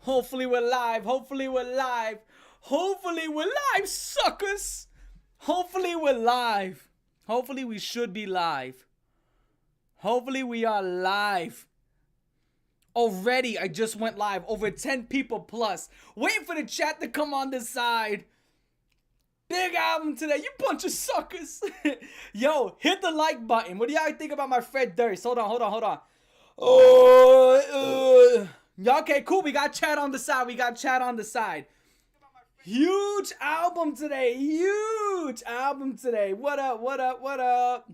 Hopefully we're live. Hopefully we're live. Hopefully we're live, suckers. Hopefully we're live. Hopefully we should be live. Hopefully we are live. Already, I just went live. Over 10 people plus. Waiting for the chat to come on the side. Big album today. You bunch of suckers. Yo, hit the like button. What do y'all think about my Fred Durst? Hold on. Okay, cool. We got chat on the side. Huge album today. What up?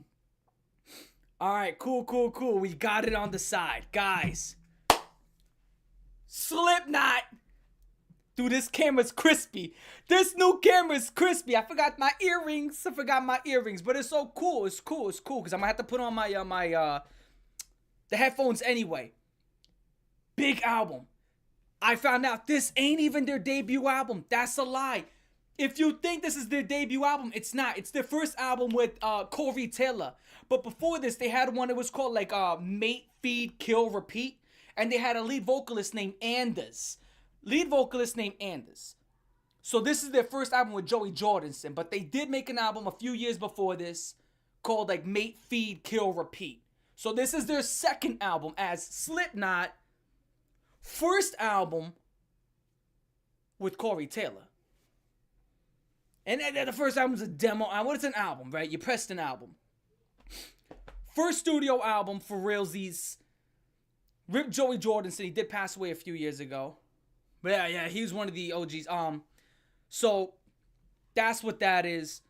Alright, cool. We got it on the side. Guys. Slipknot. Dude, this camera's crispy. This new camera's crispy. I forgot my earrings. But it's so cool. It's cool. Because I'm gonna have to put on my the headphones anyway. Big album. I found out this ain't even their debut album. That's a lie. If you think this is their debut album, it's not. It's their first album with Corey Taylor. But before this, they had one that was called like Mate, Feed, Kill, Repeat. And they had a lead vocalist named Anders. So this is their first album with Joey Jordison. But they did make an album a few years before this called like Mate, Feed, Kill, Repeat. So this is their second album as Slipknot. First album with Corey Taylor. And the first album was a demo. What is an album, right? You pressed an album. First studio album for realsies. Rip Joey Jordison. He did pass away a few years ago. But yeah, he was one of the OGs. So that's what that is.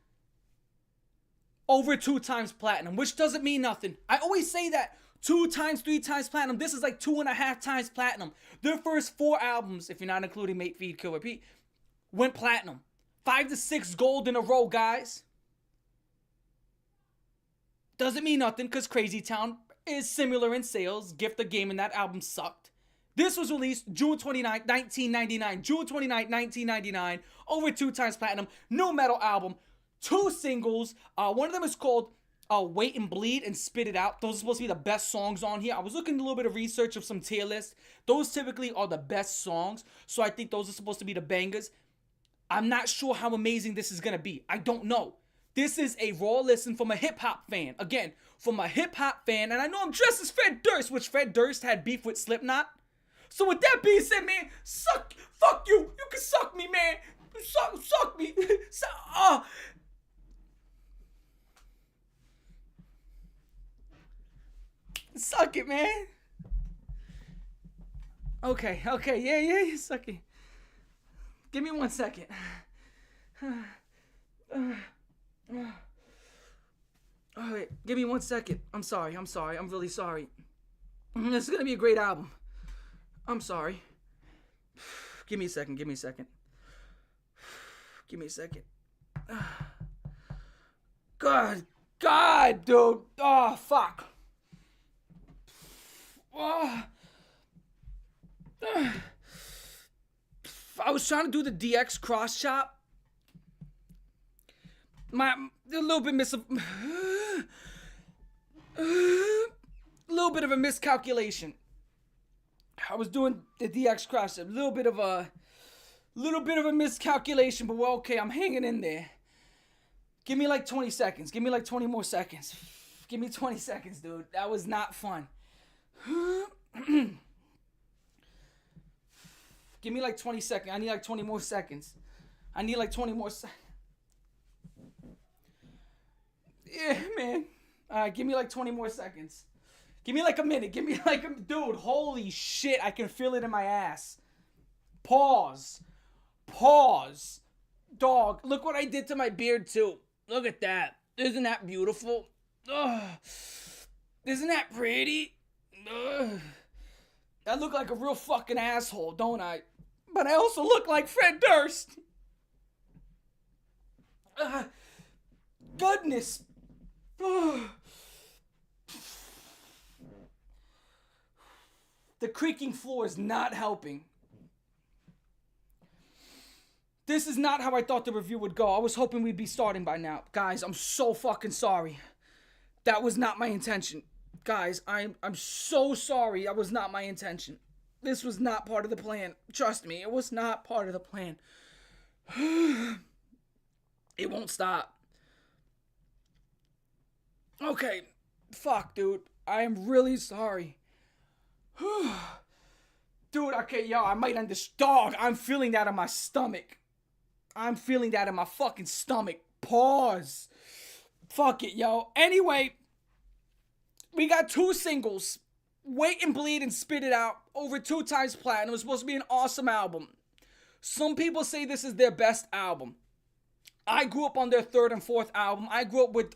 Over 2 times platinum, which doesn't mean nothing. I always say that. 2 times, 3 times platinum. This is like 2.5 times platinum. Their first 4 albums, if you're not including Mate, Feed, Kill, Repeat, went platinum. 5 to 6 gold in a row, guys. Doesn't mean nothing because Crazy Town is similar in sales. Gift the Game and that album sucked. This was released June 29th, 1999. June 29th, 1999. Over 2 times platinum. New metal album. 2 singles. One of them is called Wait and Bleed and Spit It Out. Those are supposed to be the best songs on here. I was looking at a little bit of research of some tier lists. Those typically are the best songs. So I think those are supposed to be the bangers. I'm not sure how amazing this is going to be. I don't know. This is a raw listen from a hip-hop fan. Again, from a hip-hop fan. And I know I'm dressed as Fred Durst, which Fred Durst had beef with Slipknot. So with that being said, man, fuck you. You can suck me, man. Suck me. Suck it, man. Okay, yeah, suck it. Give me 1 second. Alright, give me 1 second. I'm sorry. I'm really sorry. This is gonna be a great album. I'm sorry. Give me a second. God, dude. Oh, fuck. I was trying to do the DX cross chop. A little bit of a miscalculation. I was doing the DX cross chop. A little bit of a miscalculation, but we're okay. I'm hanging in there. Give me like 20 seconds. Give me like 20 more seconds. Give me 20 seconds, dude. That was not fun. Give me like 20 seconds. I need like 20 more seconds. Yeah, man. Alright, give me like 20 more seconds. Give me like a minute. Dude, holy shit. I can feel it in my ass. Pause. Dog, look what I did to my beard too. Look at that. Isn't that beautiful? Ugh. Isn't that pretty? Ugh. I look like a real fucking asshole, don't I? But I also look like Fred Durst. Goodness. The creaking floor is not helping. This is not how I thought the review would go. I was hoping we'd be starting by now. Guys, I'm so fucking sorry. That was not my intention. Guys, I'm so sorry. That was not my intention. This was not part of the plan. Trust me, it was not part of the plan. It won't stop. Okay. Fuck, dude. I am really sorry. Dude, okay, yo, I might end this. Dog, I'm feeling that in my stomach. I'm feeling that in my fucking stomach. Pause. Fuck it, yo. Anyway, we got 2 singles. Wait and Bleed and Spit It Out. Over 2 times platinum. It was supposed to be an awesome album. Some people say this is their best album. I grew up on their 3rd and 4th album. I grew up with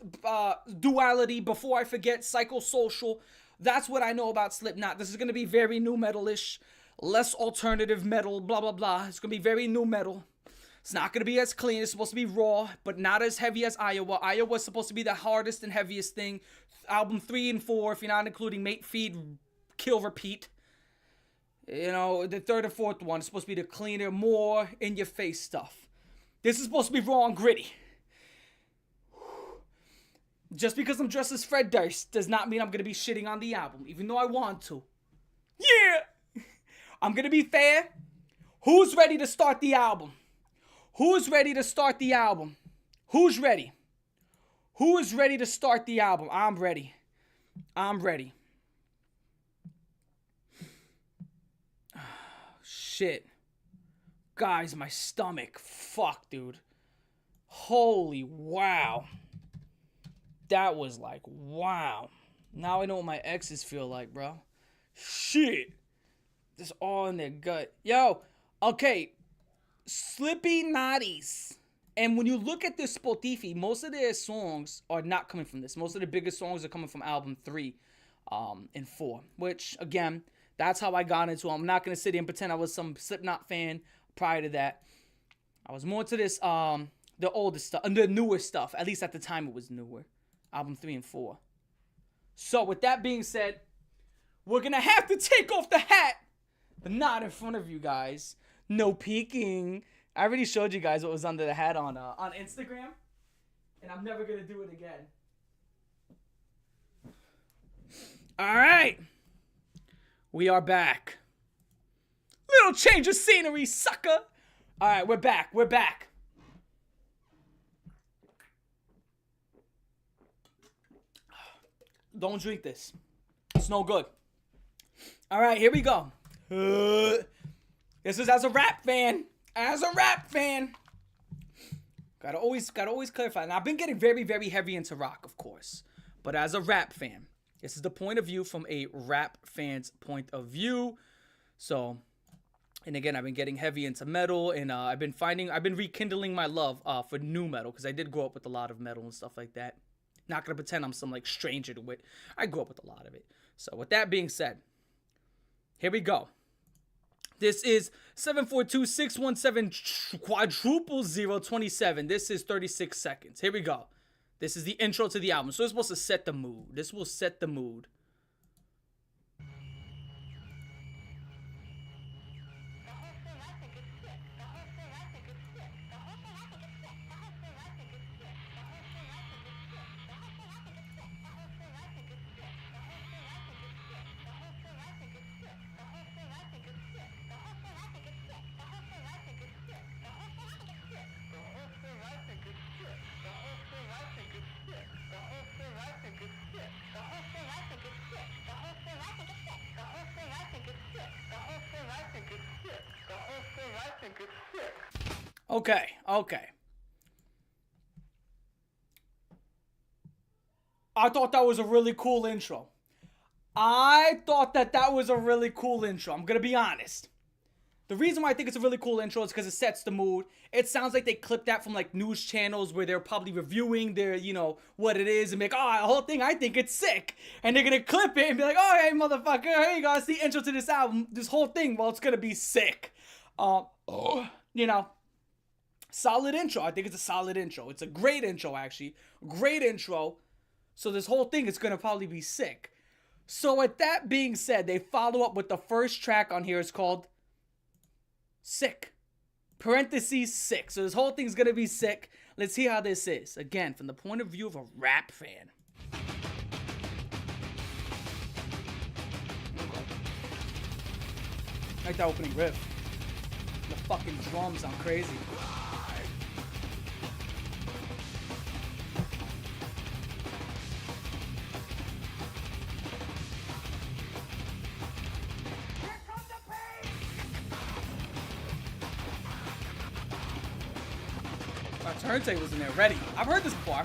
Duality, Before I Forget, Psychosocial. That's what I know about Slipknot. This is going to be very nu metal-ish. Less alternative metal, blah, blah, blah. It's going to be very nu metal. It's not going to be as clean. It's supposed to be raw, but not as heavy as Iowa. Iowa is supposed to be the hardest and heaviest thing. Album 3 and 4, if you're not including Mate, Feed, Kill, Repeat. You know, the 3rd and 4th one is supposed to be the cleaner, more in-your-face stuff. This is supposed to be raw and gritty. Just because I'm dressed as Fred Durst does not mean I'm going to be shitting on the album, even though I want to. Yeah! I'm going to be fair. Who's ready to start the album? Who's ready to start the album? Who's ready? Who is ready to start the album? I'm ready. I'm ready. Shit. Guys, my stomach. Fuck, dude. Holy wow. That was like, wow. Now I know what my exes feel like, bro. Shit. Just all in their gut. Yo, okay. SLIPKNOT. And when you look at this Spotify, most of their songs are not coming from this. Most of the biggest songs are coming from album 3 and 4. Which, again, that's how I got into it. I'm not going to sit here and pretend I was some Slipknot fan prior to that. I was more to this, the older stuff, the newer stuff. At least at the time it was newer. Album 3 and 4. So, with that being said, we're going to have to take off the hat. But not in front of you guys. No peeking. I already showed you guys what was under the hat on Instagram. And I'm never going to do it again. Alright. We are back. Little change of scenery, sucker. Alright, we're back. We're back. Don't drink this. It's no good. Alright, here we go. This is as a rap fan. As a rap fan. Gotta always clarify. And I've been getting very, very heavy into rock, of course. But as a rap fan, this is the point of view from a rap fan's point of view. So, and again, I've been getting heavy into metal, and I've been rekindling my love for nu metal, because I did grow up with a lot of metal and stuff like that. Not gonna pretend I'm some like stranger to it. I grew up with a lot of it. So with that being said, here we go. This is 742-617-00027. This is 36 seconds. Here we go. This is the intro to the album. So it's supposed to set the mood. This will set the mood. Okay. I thought that was a really cool intro. I'm gonna be honest. The reason why I think it's a really cool intro is because it sets the mood. It sounds like they clipped that from like news channels where they're probably reviewing their, what it is, and be like, the whole thing, I think it's sick. And they're gonna clip it and be like, hey, motherfucker, here you go, it's the intro to this album, this whole thing, well, it's gonna be sick. Solid intro. I think it's a solid intro. It's a great intro, actually. Great intro. So this whole thing is gonna probably be sick. So with that being said, they follow up with the first track on here. It's called Sick. Parentheses, sick. So this whole thing's gonna be sick. Let's see how this is. Again, from the point of view of a rap fan. Like that opening riff. The fucking drums sound crazy. Our turntables in there ready. I've heard this before.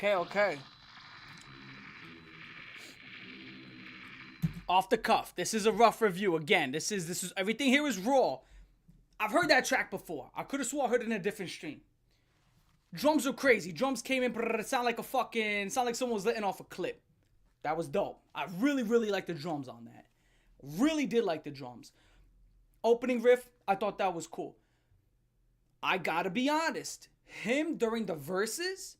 Okay. Off the cuff. This is a rough review. Again, this is everything here is raw. I've heard that track before. I could have swore I heard it in a different stream. Drums are crazy. Drums came in, sound like someone was letting off a clip. That was dope. I really like the drums on that. Really did like the drums. Opening riff, I thought that was cool. I gotta be honest. Him during the verses,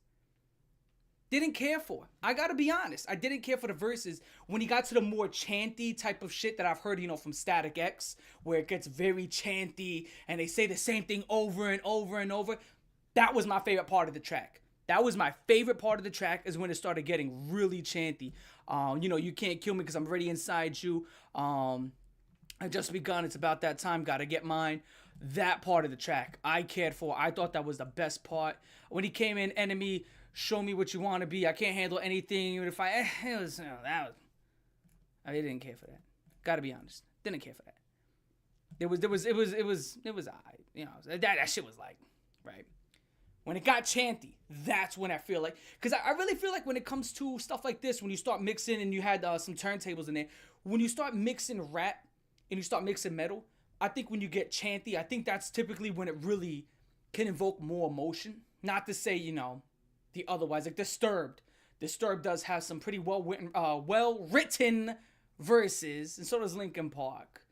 didn't care for. I gotta be honest. I didn't care for the verses when he got to the more chanty type of shit that I've heard, from Static X, where it gets very chanty and they say the same thing over and over and over. That was my favorite part of the track. That was my favorite part of the track is when it started getting really chanty. You can't kill me because I'm already inside you. I just begun. It's about that time. Gotta get mine. That part of the track I cared for. I thought that was the best part. When he came in, enemy, show me what you want to be. I can't handle anything. Even if I didn't care for that. Gotta be honest. Didn't care for that. It was that shit was like, right. When it got chanty, that's when I feel like, because I really feel like when it comes to stuff like this, when you start mixing and you had some turntables in there, when you start mixing rap and you start mixing metal, I think when you get chanty, I think that's typically when it really can invoke more emotion. Not to say, the otherwise, like Disturbed. Disturbed does have some pretty well-written verses, and so does Linkin Park.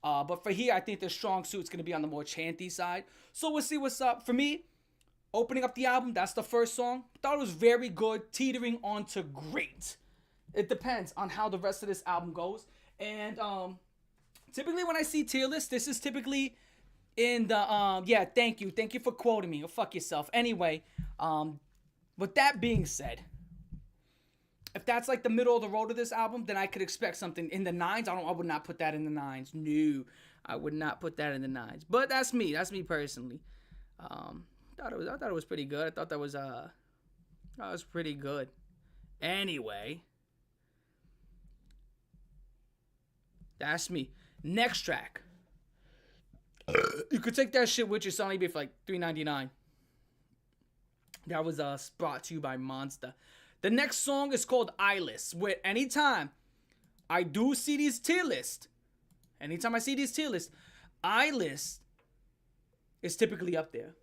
But for here, I think the strong suit's going to be on the more chanty side. So we'll see what's up. For me, opening up the album, that's the first song. Thought it was very good, teetering on to great. It depends on how the rest of this album goes. And typically when I see tier lists, this is typically in the, thank you for quoting me. Go fuck yourself. Anyway, with that being said, If that's like the middle of the road of this album, then I could expect something in the nines. I would not put that in the nines. No, I would not put that in the nines. But that's me. That's me personally. I thought it was pretty good. I thought that was pretty good. Anyway, that's me. Next track. You could take that shit with you. It's only be for like $3.99. That was brought to you by Monster. The next song is called Eyeless. Where anytime I do see these tier lists, Eyeless is typically up there.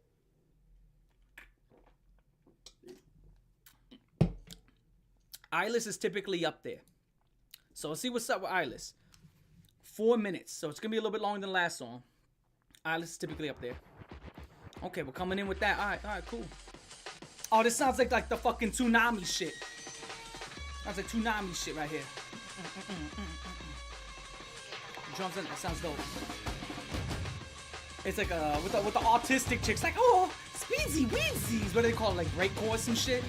Eyeless is typically up there. So let's see what's up with Eyeless. 4 minutes. So it's going to be a little bit longer than the last song. Eyeless is typically up there. Okay, we're coming in with that. Alright, cool. Oh, this sounds like the fucking Tsunami shit. Sounds like Tsunami shit right here. Drums in it. Sounds dope. It's like with the autistic chicks, like, oh, Speedsy Weedsies. What do they call it? Like breakcourse and shit.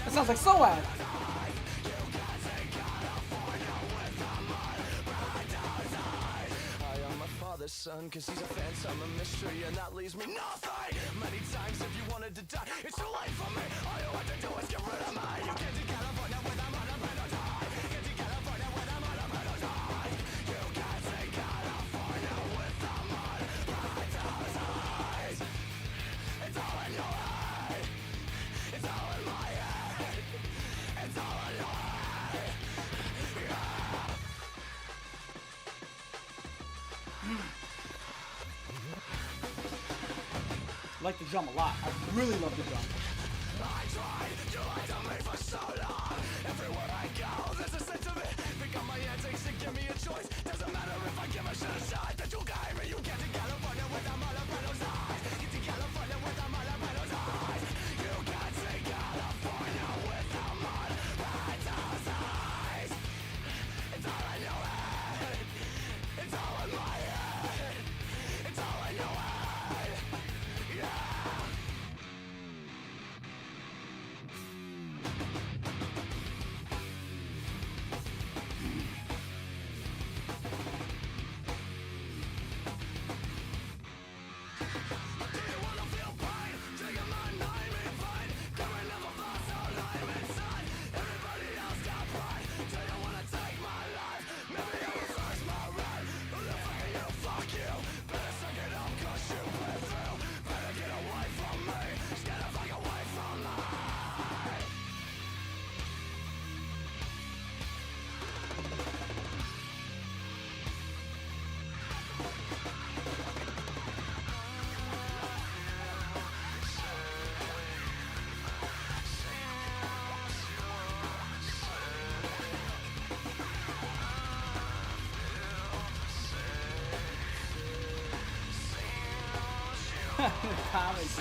That sounds like SOAD. Son, cause he's a phantom, a mystery, and that leaves me nothing. Many times if you wanted to die, it's too late for me. All you have to do is get rid of me. You get to California with a monopoly die. Get to California with a monopoly die. You can't say California with a monopoly die. It's all in your head. It's all in my head. It's all in your head. Yeah. I like the drum a lot. I really love the drum. I tried, you lied to me for so long. Everywhere I go, there's a sense of it. Pick up my antics and give me a choice. Doesn't matter if I give a shit a shot. That you gave me, you get to California with a monopoly's eyes. Get to California with a monopoly's eyes. You can't say California with a monopoly's eyes. It's all in your head. It's all in my head. It's all in your head. Yeah. Comments.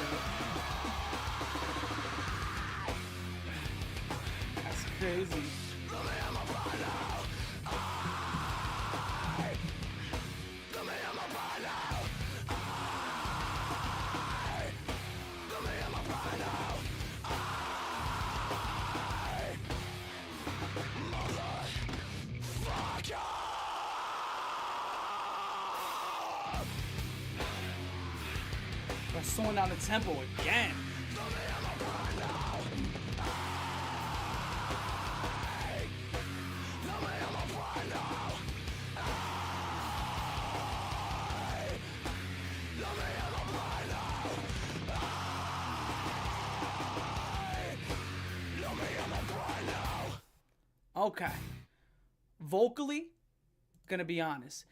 That's crazy. We're slowing down the tempo again. Okay. Vocally, gonna be honest.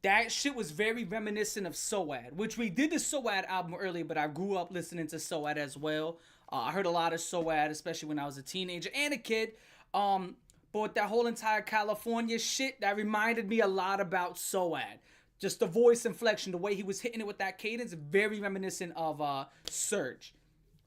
That shit was very reminiscent of SOAD, which we did the SOAD album earlier, but I grew up listening to SOAD as well. I heard a lot of SOAD, especially when I was a teenager and a kid. But with that whole entire California shit, that reminded me a lot about SOAD. Just the voice inflection, the way he was hitting it with that cadence, very reminiscent of Surge.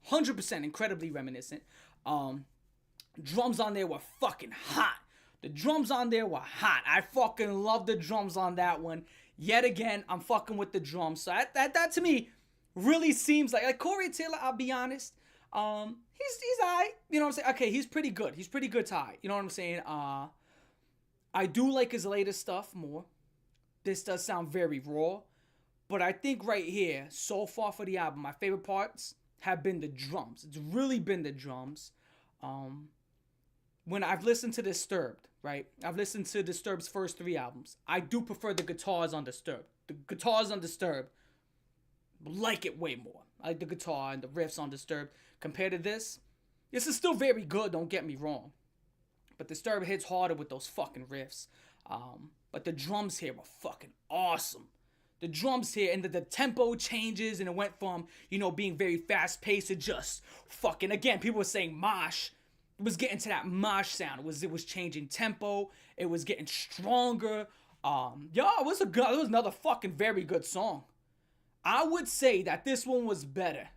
100% incredibly reminiscent. Drums on there were fucking hot. The drums on there were hot. I fucking love the drums on that one. Yet again, I'm fucking with the drums. So that to me really seems like Corey Taylor, I'll be honest. He's alright. You know what I'm saying? Okay, he's pretty good. He's pretty good to high. You know what I'm saying? I do like his latest stuff more. This does sound very raw. But I think right here, so far for the album, my favorite parts have been the drums. It's really been the drums. When I've listened to Disturbed, right? I've listened to Disturbed's first 3 albums. I do prefer the guitars on Disturbed. The guitars on Disturbed, like it way more. I like the guitar and the riffs on Disturbed. Compared to this is still very good, don't get me wrong. But Disturbed hits harder with those fucking riffs. But the drums here were fucking awesome. The drums here and the tempo changes and it went from, being very fast paced to just fucking, again, people were saying mosh. It was getting to that mosh sound. It was changing tempo. It was getting stronger. It was another fucking very good song. I would say that this one was better.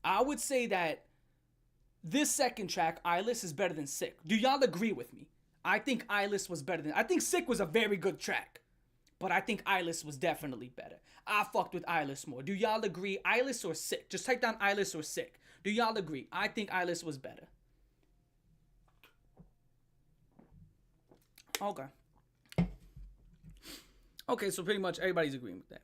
I would say that this second track, Eyeless, is better than Sick. Do y'all agree with me? I think Eyeless was better than... I think Sick was a very good track. But I think Eyeless was definitely better. I fucked with Eyeless more. Do y'all agree? Eyeless or Sick? Just type down Eyeless or Sick. Do y'all agree? I think Eyeless was better. Okay. Okay, so pretty much everybody's agreeing with that.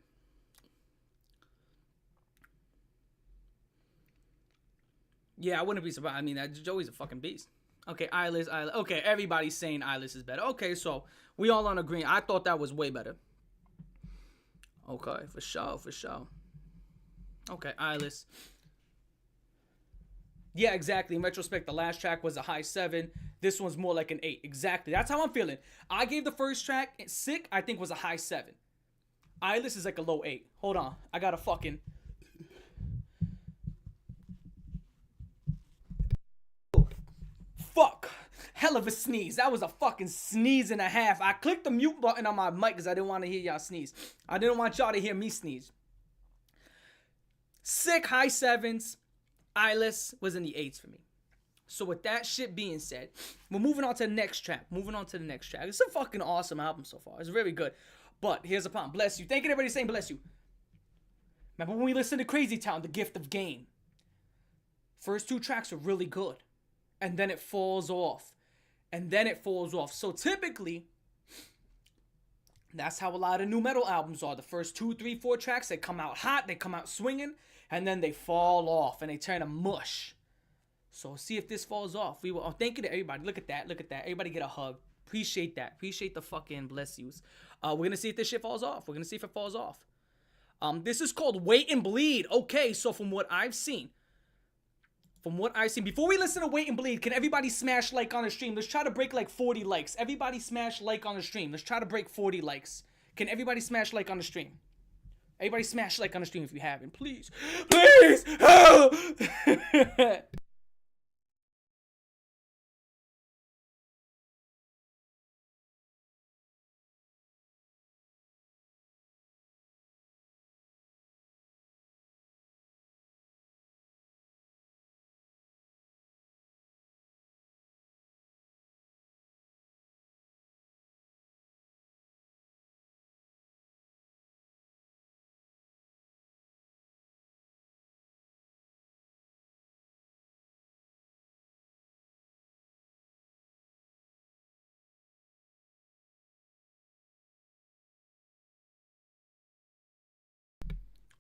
Yeah, I wouldn't be surprised. I mean, Joey's a fucking beast. Okay, Eyeless. Okay, everybody's saying Eyeless is better. Okay, so we all on agreement. I thought that was way better. Okay, for sure. Okay, Eyeless. Yeah, exactly. In retrospect, the last track was a high 7. This one's more like an 8. Exactly. That's how I'm feeling. I gave the first track, Sick, I think was a high 7. Eyeless is like a low 8. Hold on. I gotta fucking... Fuck. Hell of a sneeze. That was a fucking sneeze and a half. I clicked the mute button on my mic because I didn't want to hear y'all sneeze. I didn't want y'all to hear me sneeze. Sick, high 7s. Eyeless was in the 8s for me. So with that shit being said, we're moving on to the next track. It's a fucking awesome album so far. It's very good. But here's the problem. Bless you. Thank you everybody saying bless you. Remember when we listened to Crazy Town, The Gift of Game? First 2 tracks are really good. And then it falls off. So typically, that's how a lot of new metal albums are. The first 2, 3, 4 tracks, they come out hot, they come out swinging, and then they fall off and they turn to mush. So see if this falls off. Thank you to everybody. Look at that. Everybody get a hug. Appreciate that. Appreciate the fucking bless yous. We're gonna see if this shit falls off. This is called Wait and Bleed. Okay, so from what I've seen, before we listen to Wait and Bleed, can everybody smash like on the stream? Let's try to break like 40 likes. Everybody smash like on the stream. Let's try to break 40 likes. Can everybody smash like on the stream? Everybody smash like on the stream if you haven't. Please. Please! Help!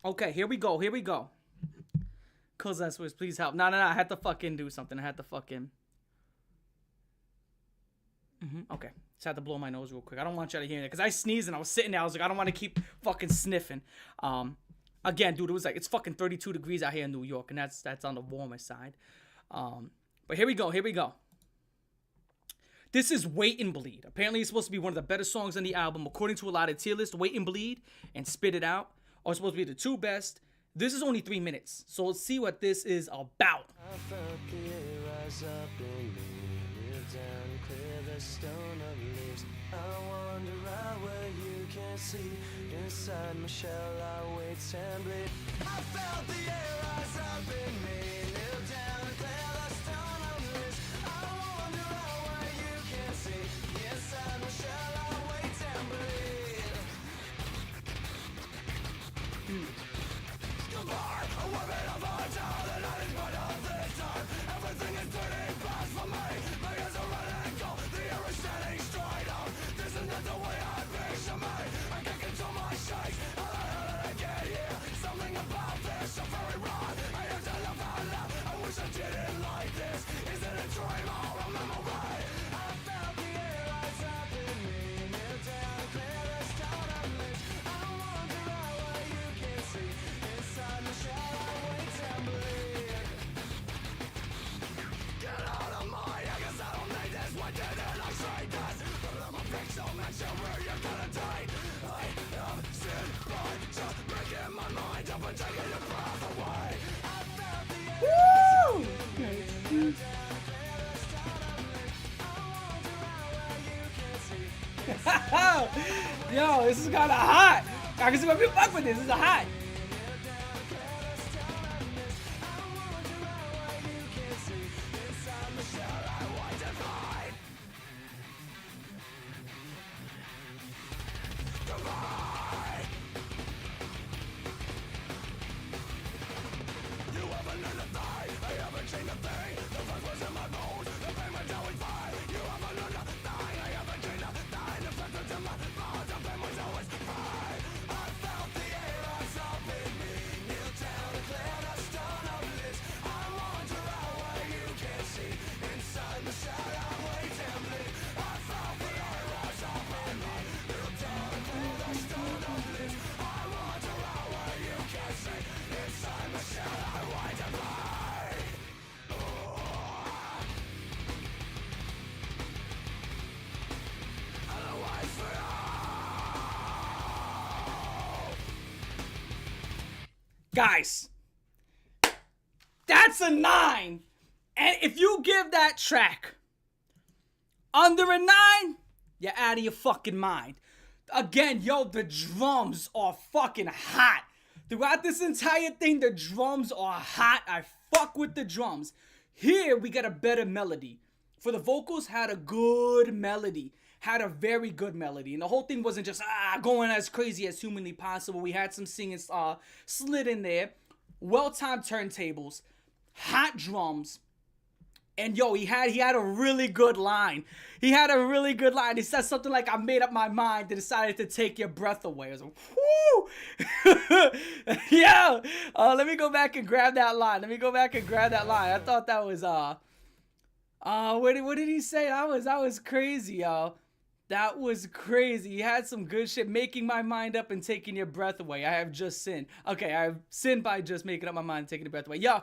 Okay, here we go. Cause that's what. Please help. No. I had to fucking do something. Okay. Just had to blow my nose real quick. I don't want y'all to hear that. Because I sneezed and I was sitting there. I was like, I don't want to keep fucking sniffing. Again, dude, it's fucking 32 degrees out here in New York. And that's on the warmer side. But here we go. This is Wait and Bleed. Apparently, it's supposed to be one of the better songs on the album. According to a lot of tier lists, Wait and Bleed and Spit It Out are supposed to be the 2 best. This is only 3 minutes, so let's see what this is about. I felt the air rise up in me, kneel down, clear the stone of leaves. I wander out where you can't see, inside my shell I wait and bleed. I felt the air rise up in me, kneel down, clear the stone of leaves. I wander out where you can't see, inside my shell I wait and bleed. Goodbye, a weapon of our time, the night is but of this time. Everything is turning fast for me. My ears are running cold, the air is standing straight up. This is not the way I picture me. I can't control my shakes. How the hell did I get here? Something about this so very wrong. I have to laugh out loud. I wish I didn't like this. Is it a dream or a memory? I felt the air rise up in me. Kneel down, clear the stone of leaves. I wander out where you can see. Inside my shell I wait and bleed. Get out of my head, 'cause I don't need this. Why didn't I say this? But I'm a pixel mention where you're gonna die. I am sin by just breaking my mind up and taking your breath away. I felt the air Woo! clear the stone of leaves. I wander out where you can see. Yo, this is kind of hot. I can see why people fuck with this. This is hot. Guys, that's a 9. And if you give that track under a 9, you're out of your fucking mind. Again, yo, the drums are fucking hot. Throughout this entire thing, the drums are hot. I fuck with the drums. Here, we got a better melody. For the vocals, had a good melody. Had a very good melody. And the whole thing wasn't just going as crazy as humanly possible. We had some singing slid in there. Well-timed turntables. Hot drums. And yo, he had a really good line. He had a really good line. He said something like, I made up my mind and decided to take your breath away. I was like, whoo! Yo! Let me go back and grab that line. I thought that was, what did he say? That was crazy, yo. That was crazy. He had some good shit. Making my mind up and taking your breath away. I have just sinned. Okay, I have sinned by just making up my mind and taking your breath away. Yo,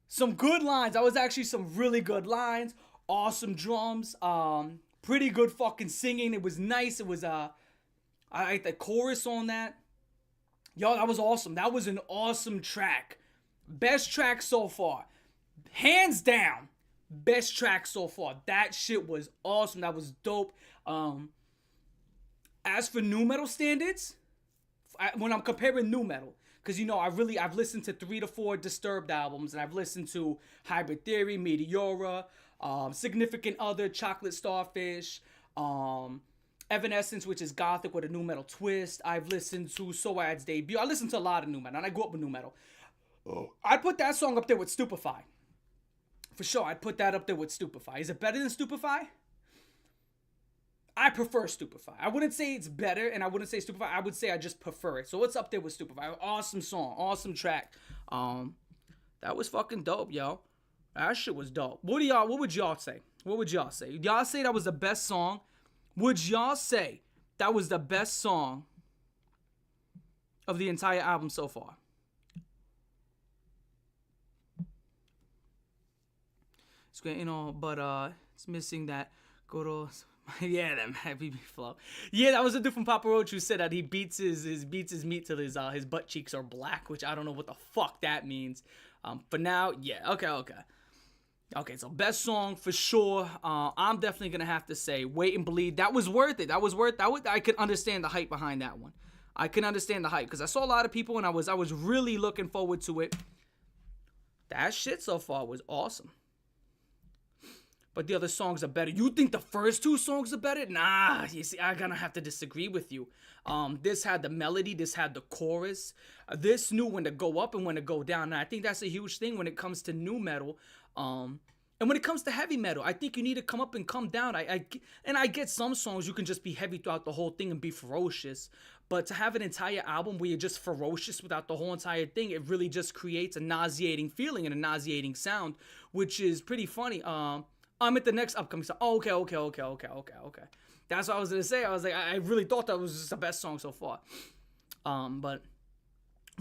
some good lines. That was actually some really good lines. Awesome drums. Pretty good fucking singing. It was nice. It was, I like the chorus on that. Yo, that was awesome. That was an awesome track. Best track so far. Hands down. Best track so far. That shit was awesome. That was dope. As for nu metal standards, when I'm comparing nu metal, because you know I've listened to 3 to 4 Disturbed albums, and I've listened to Hybrid Theory, Meteora, Significant Other, Chocolate Starfish, Evanescence, which is gothic with a nu metal twist. I've listened to Soad's debut. I listened to a lot of nu metal, and I grew up with nu metal. I'd put that song up there with Stupefy. For sure, I'd put that up there with Stupefy. Is it better than Stupefy? I prefer Stupefy. I wouldn't say it's better, and I wouldn't say Stupefy. I would say I just prefer it. So it's up there with Stupefy. Awesome song. Awesome track. That was fucking dope, yo. That shit was dope. What would y'all say? What would y'all say? Y'all say that was the best song? Would y'all say that was the best song of the entire album so far? It's great, you know, but it's missing that Goro Yeah, that happy flow. Yeah, that was a dude from Papa Roach who said that he beats his meat till his butt cheeks are black, which I don't know what the fuck that means. For now, yeah, okay. So best song for sure. I'm definitely gonna have to say "Wait and Bleed." That was worth it. I could understand the hype behind that one. I can understand the hype because I saw a lot of people and I was really looking forward to it. That shit so far was awesome. But the other songs are better. You think the first two songs are better? Nah, you see, I'm gonna have to disagree with you. This had the melody, this had the chorus. This knew when to go up and when to go down. And I think that's a huge thing when it comes to nu metal. And when it comes to heavy metal, I think you need to come up and come down. I get some songs you can just be heavy throughout the whole thing and be ferocious. But to have an entire album where you're just ferocious without the whole entire thing, it really just creates a nauseating feeling and a nauseating sound, which is pretty funny. I'm at the next upcoming song. Oh, okay. That's what I was gonna say. I was like, I really thought that was just the best song so far. But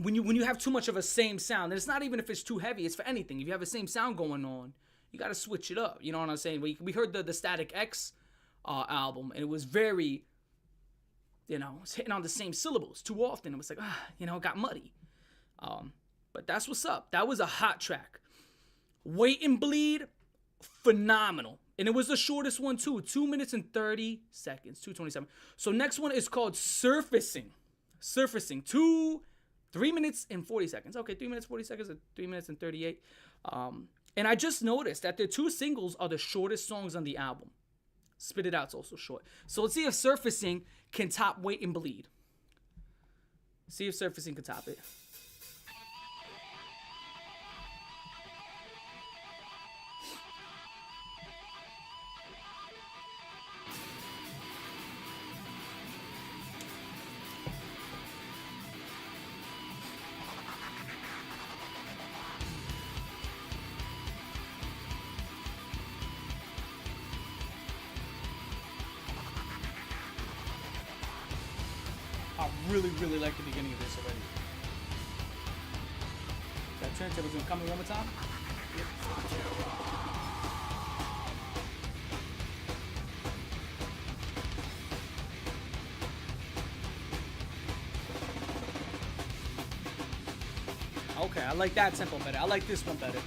when you have too much of a same sound, and it's not even if it's too heavy, it's for anything. If you have the same sound going on, you gotta switch it up. You know what I'm saying? We heard the Static X album, and it was very, it's hitting on the same syllables too often. It was like, it got muddy. But that's what's up. That was a hot track. Wait and Bleed. Phenomenal. And it was the shortest one too, 2 minutes and 30 seconds, 2:27. So next one is called Surfacing. 3 minutes and 40 seconds. Okay, 3 minutes 40 seconds and 3 minutes and 38. And I just noticed that the two singles are the shortest songs on the album. Spit It Out's also short. So let's see if Surfacing can top Wait and Bleed. See if Surfacing can top it. I really like the beginning of this already. That turntable's gonna come in one more time? Yep. Okay, I like that tempo better. I like this one better.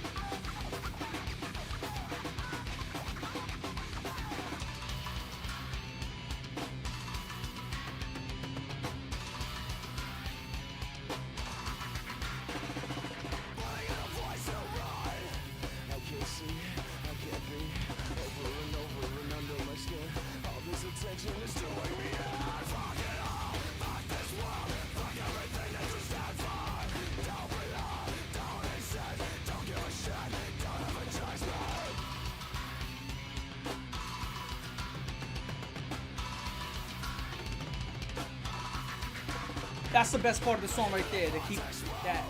That's the best part of the song right there, to keep that.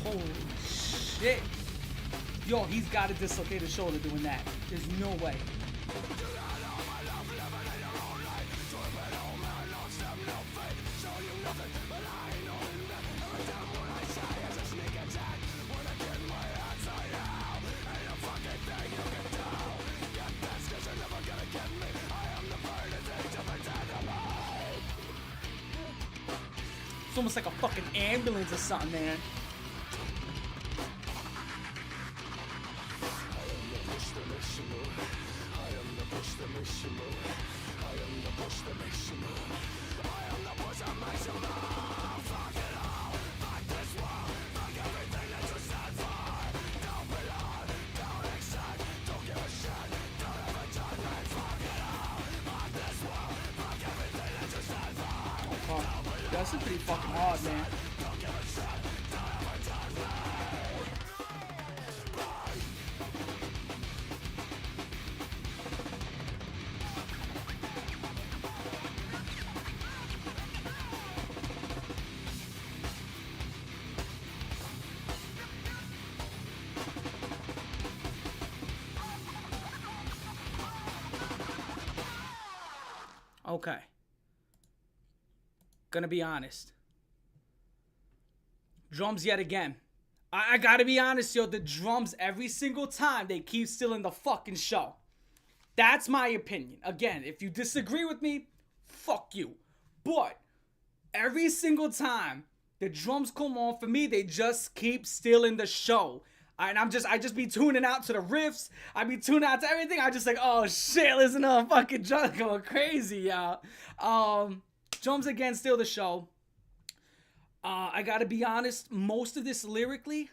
Holy shit. Yo, he's got to dislocate his shoulder doing that. There's no way. It's almost like a fucking ambulance or something, man. That's pretty fucking hard, man. Okay. Gonna be honest. Drums yet again. I gotta be honest, yo. The drums, every single time, they keep stealing the fucking show. That's my opinion. Again, if you disagree with me, fuck you. But every single time the drums come on, for me, they just keep stealing the show. And I just be tuning out to the riffs. I be tuning out to everything. I just like, oh shit, listen to them fucking drums going crazy, y'all. Drums again steal the show. I gotta be honest, most of this lyrically,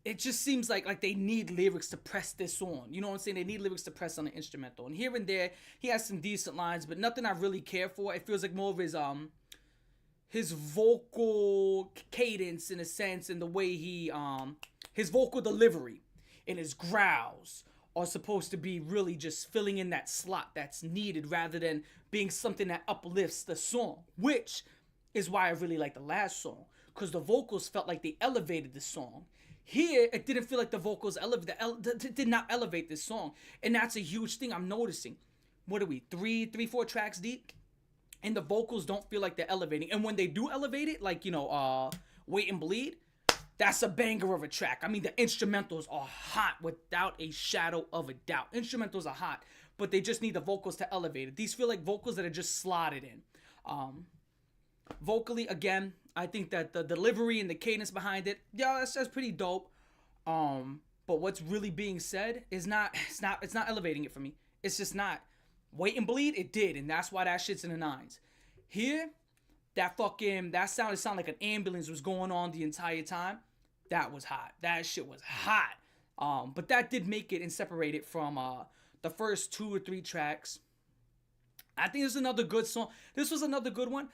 it just seems like they need lyrics to press this on. You know what I'm saying? They need lyrics to press on the instrumental. And here and there, he has some decent lines, but nothing I really care for. It feels like more of his vocal cadence, in a sense, and the way he his vocal delivery and his growls are supposed to be really just filling in that slot that's needed, rather than being something that uplifts the song, which is why I really like the last song, because the vocals felt like they elevated the song. Here, it didn't feel like the vocals did not elevate this song, and that's a huge thing I'm noticing. What are we, four tracks deep? And the vocals don't feel like they're elevating. And when they do elevate it, like, Wait and Bleed, that's a banger of a track. I mean, the instrumentals are hot without a shadow of a doubt. Instrumentals are hot, but they just need the vocals to elevate it. These feel like vocals that are just slotted in. Vocally, again, I think that the delivery and the cadence behind it, yeah, that's pretty dope. But what's really being said is it's not elevating it for me. It's just not. Wait and Bleed, it did, and that's why that shit's in the 9s. Here, that sounded like an ambulance was going on the entire time. That was hot. That shit was hot. But that did make it and separate it from the first 2 or 3 tracks. I think this is another good song. This was another good one.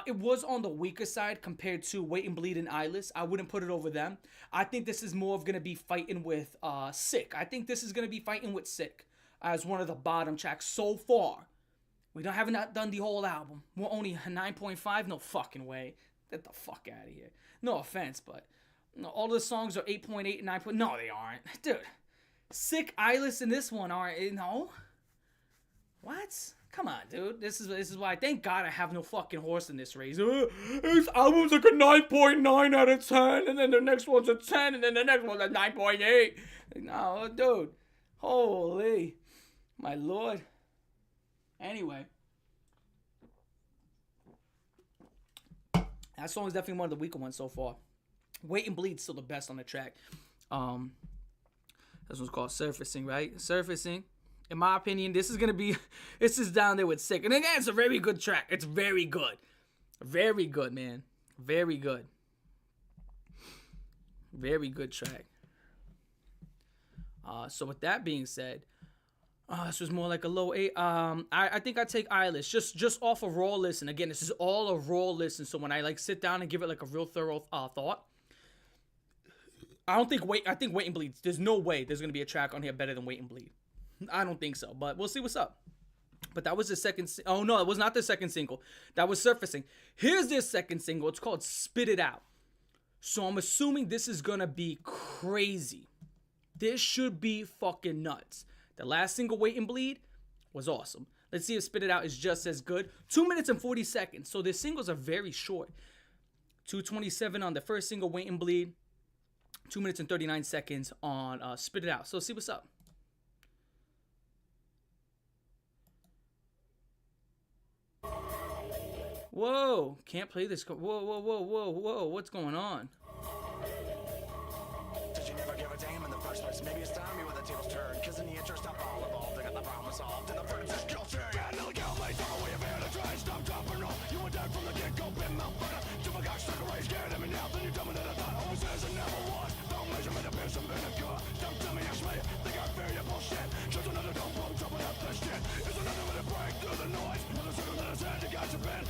It was on the weaker side compared to Wait and Bleed and Eyeless. I wouldn't put it over them. I think this is more of going to be fighting with Sick. I think this is going to be fighting with Sick as one of the bottom tracks so far. We haven't done the whole album. We're only 9.5. No fucking way. Get the fuck out of here. No offense, but all the songs are 8.8 and 9. No, they aren't. Dude, Sick, Eyeless, and this one aren't. No. What? Come on, dude. This is why. Thank God I have no fucking horse in this race. This album's like a 9.9 out of 10, and then the next one's a 10, and then the next one's a 9.8. No, dude. Holy, my lord. Anyway, that song is definitely one of the weaker ones so far. Wait and Bleed's still the best on the track. This one's called Surfacing, right? Surfacing. In my opinion, this is down there with Sick. And again, it's a very good track. It's very good. Very good, man. Very good. Very good track. So with that being said, this was more like a low 8. I think I take Eyeless just off a raw listen. Again, this is all a raw listen. So when I sit down and give it like a real thorough thought, I think Wait and Bleed. There's no way there's gonna be a track on here better than Wait and Bleed. I don't think so, but we'll see what's up. But that was the second. Oh no, it was not the second single. That was Surfacing. Here's their second single. It's called Spit It Out. So I'm assuming this is gonna be crazy. This should be fucking nuts. The last single, Wait and Bleed, was awesome. Let's see if Spit It Out is just as good. 2 minutes and 40 seconds. So their singles are very short. 2:27 on the first single, Wait and Bleed. 2 minutes and 39 seconds on Spit It Out. So let's see what's up. Whoa, can't play this. Whoa, what's going on? Did you never give a damn in the first place? Maybe it's time you when the tables turn. Cause in the interest of all involved, they got the problem solved. And the verdict's is guilty. Bad little gal, mate, all the way of hand to try and stop, drop, or no. You were dead from the get-go, been motherfucker. To my gosh, stuck away, scared at me now. Then you tell me that I thought always is and never was. Don't measurement of some vinegar. Don't tell me you're smart. Think I fear your bullshit. Just another dumb bum, jumping up the shit. Is another way to break through the noise. With a circle that I said, you got your pen.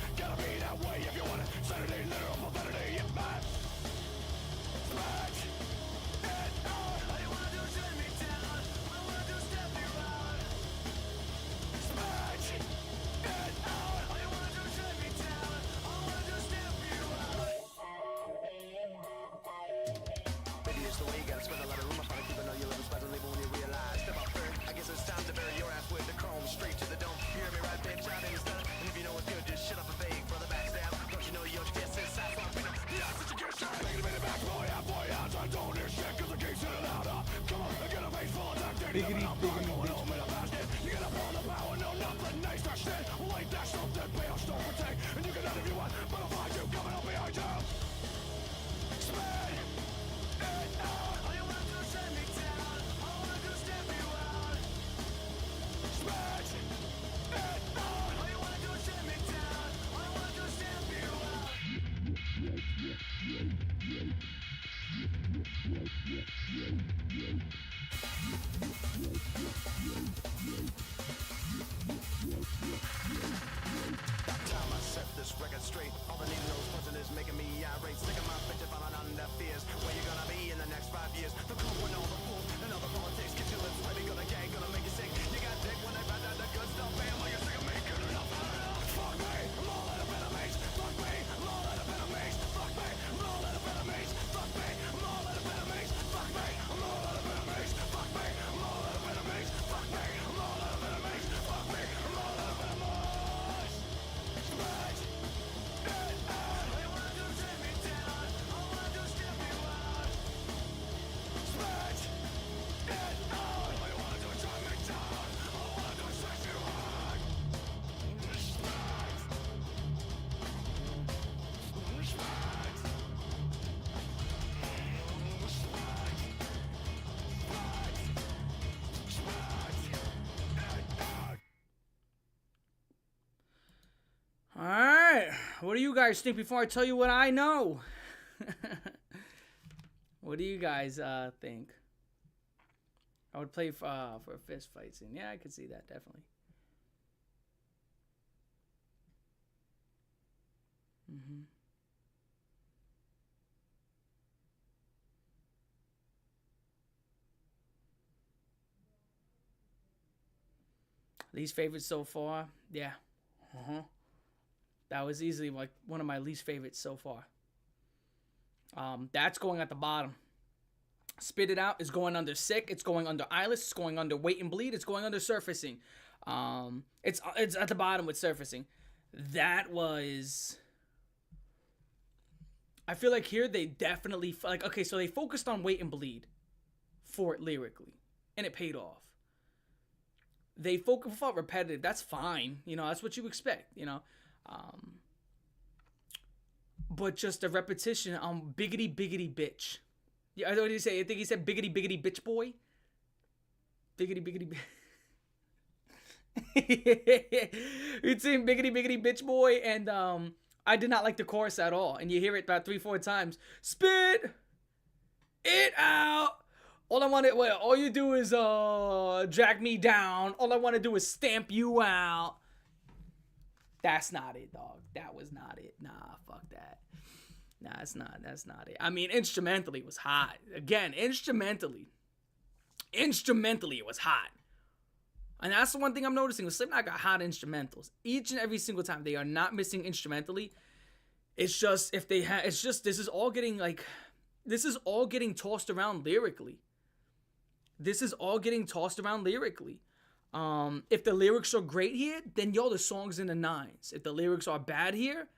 Biggity, biggity, bitch. This record straight, all the needles punching is making me irate. Sick of my bitch falling under fears. Where you gonna be in the next 5 years? The cold when all the fools and all the politics get your lips ready, gonna gag, gonna make you sick. You got dick when they find out the good stuff. Bam, are you sick of me? Good enough, not enough. Fuck me, I'm all out of enemies. Fuck me, I'm all out of enemies. Fuck me, I'm all out of enemies. Fuck me, I'm all out of enemies. Fuck me, I'm all out of enemies. Fuck me, I'm all out of enemies. Fuck me, I'm all out of enemies. Fuck me, I'm all out of enemies. Smash. Alright, what do you guys think before I tell you what I know? What do you guys think? I would play for a fist fight scene. Yeah, I could see that, definitely. Least favorite so far? Yeah. That was easily like one of my least favorites so far. That's going at the bottom. Spit It Out is going under Sick. It's going under Eyeless. It's going under Wait and Bleed. It's going under Surfacing. It's at the bottom with Surfacing. That was... I feel like here they definitely... like, okay, so they focused on Wait and Bleed for it lyrically. And it paid off. They focused on repetitive. That's fine. You know, that's what you expect, you know. But just a repetition on biggity biggity bitch. Yeah, what did he say? I think he said biggity biggity bitch boy. Biggity biggity. You'd seen biggity biggity bitch boy, and I did not like the chorus at all. And you hear it about 3-4 times. Spit it out. All you do is drag me down. All I want to do is stamp you out. That's not it, dog. That was not it. Nah, fuck that. Nah, that's not it. I mean, instrumentally it was hot. Again, instrumentally it was hot. And that's the one thing I'm noticing. The Slipknot got hot instrumentals. Each and every single time. They are not missing instrumentally. It's just, this is all getting tossed around lyrically. If the lyrics are great here, then the song's in the 9s. If the lyrics are bad here,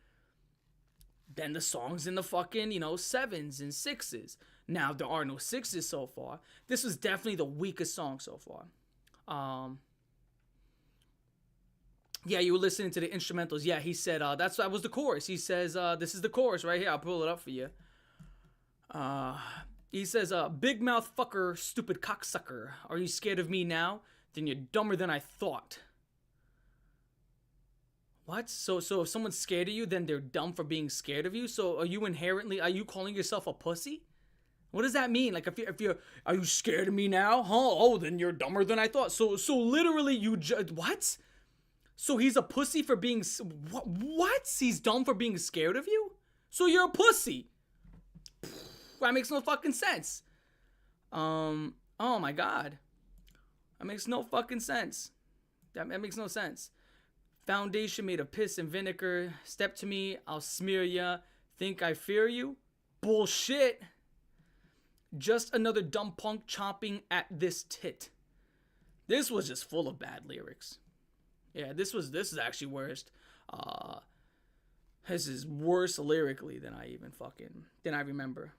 then the song's in the fucking, 7s and 6s. Now, there are no 6s so far. This was definitely the weakest song so far. Yeah, you were listening to the instrumentals. Yeah, he said, that was the chorus. He says, this is the chorus right here. I'll pull it up for you. He says, big mouth fucker, stupid cocksucker. Are you scared of me now? Then you're dumber than I thought. What? So if someone's scared of you, then they're dumb for being scared of you? So are you calling yourself a pussy? What does that mean? Like, are you scared of me now? Huh? Oh, then you're dumber than I thought. So literally what? So he's a pussy for being, what? He's dumb for being scared of you? So you're a pussy. That makes no fucking sense. Oh my God. That makes no fucking sense. That makes no sense. Foundation made of piss and vinegar. Step to me, I'll smear ya. Think I fear you? Bullshit. Just another dumb punk chomping at this tit. This was just full of bad lyrics. Yeah, this is actually worst. This is worse lyrically than I remember.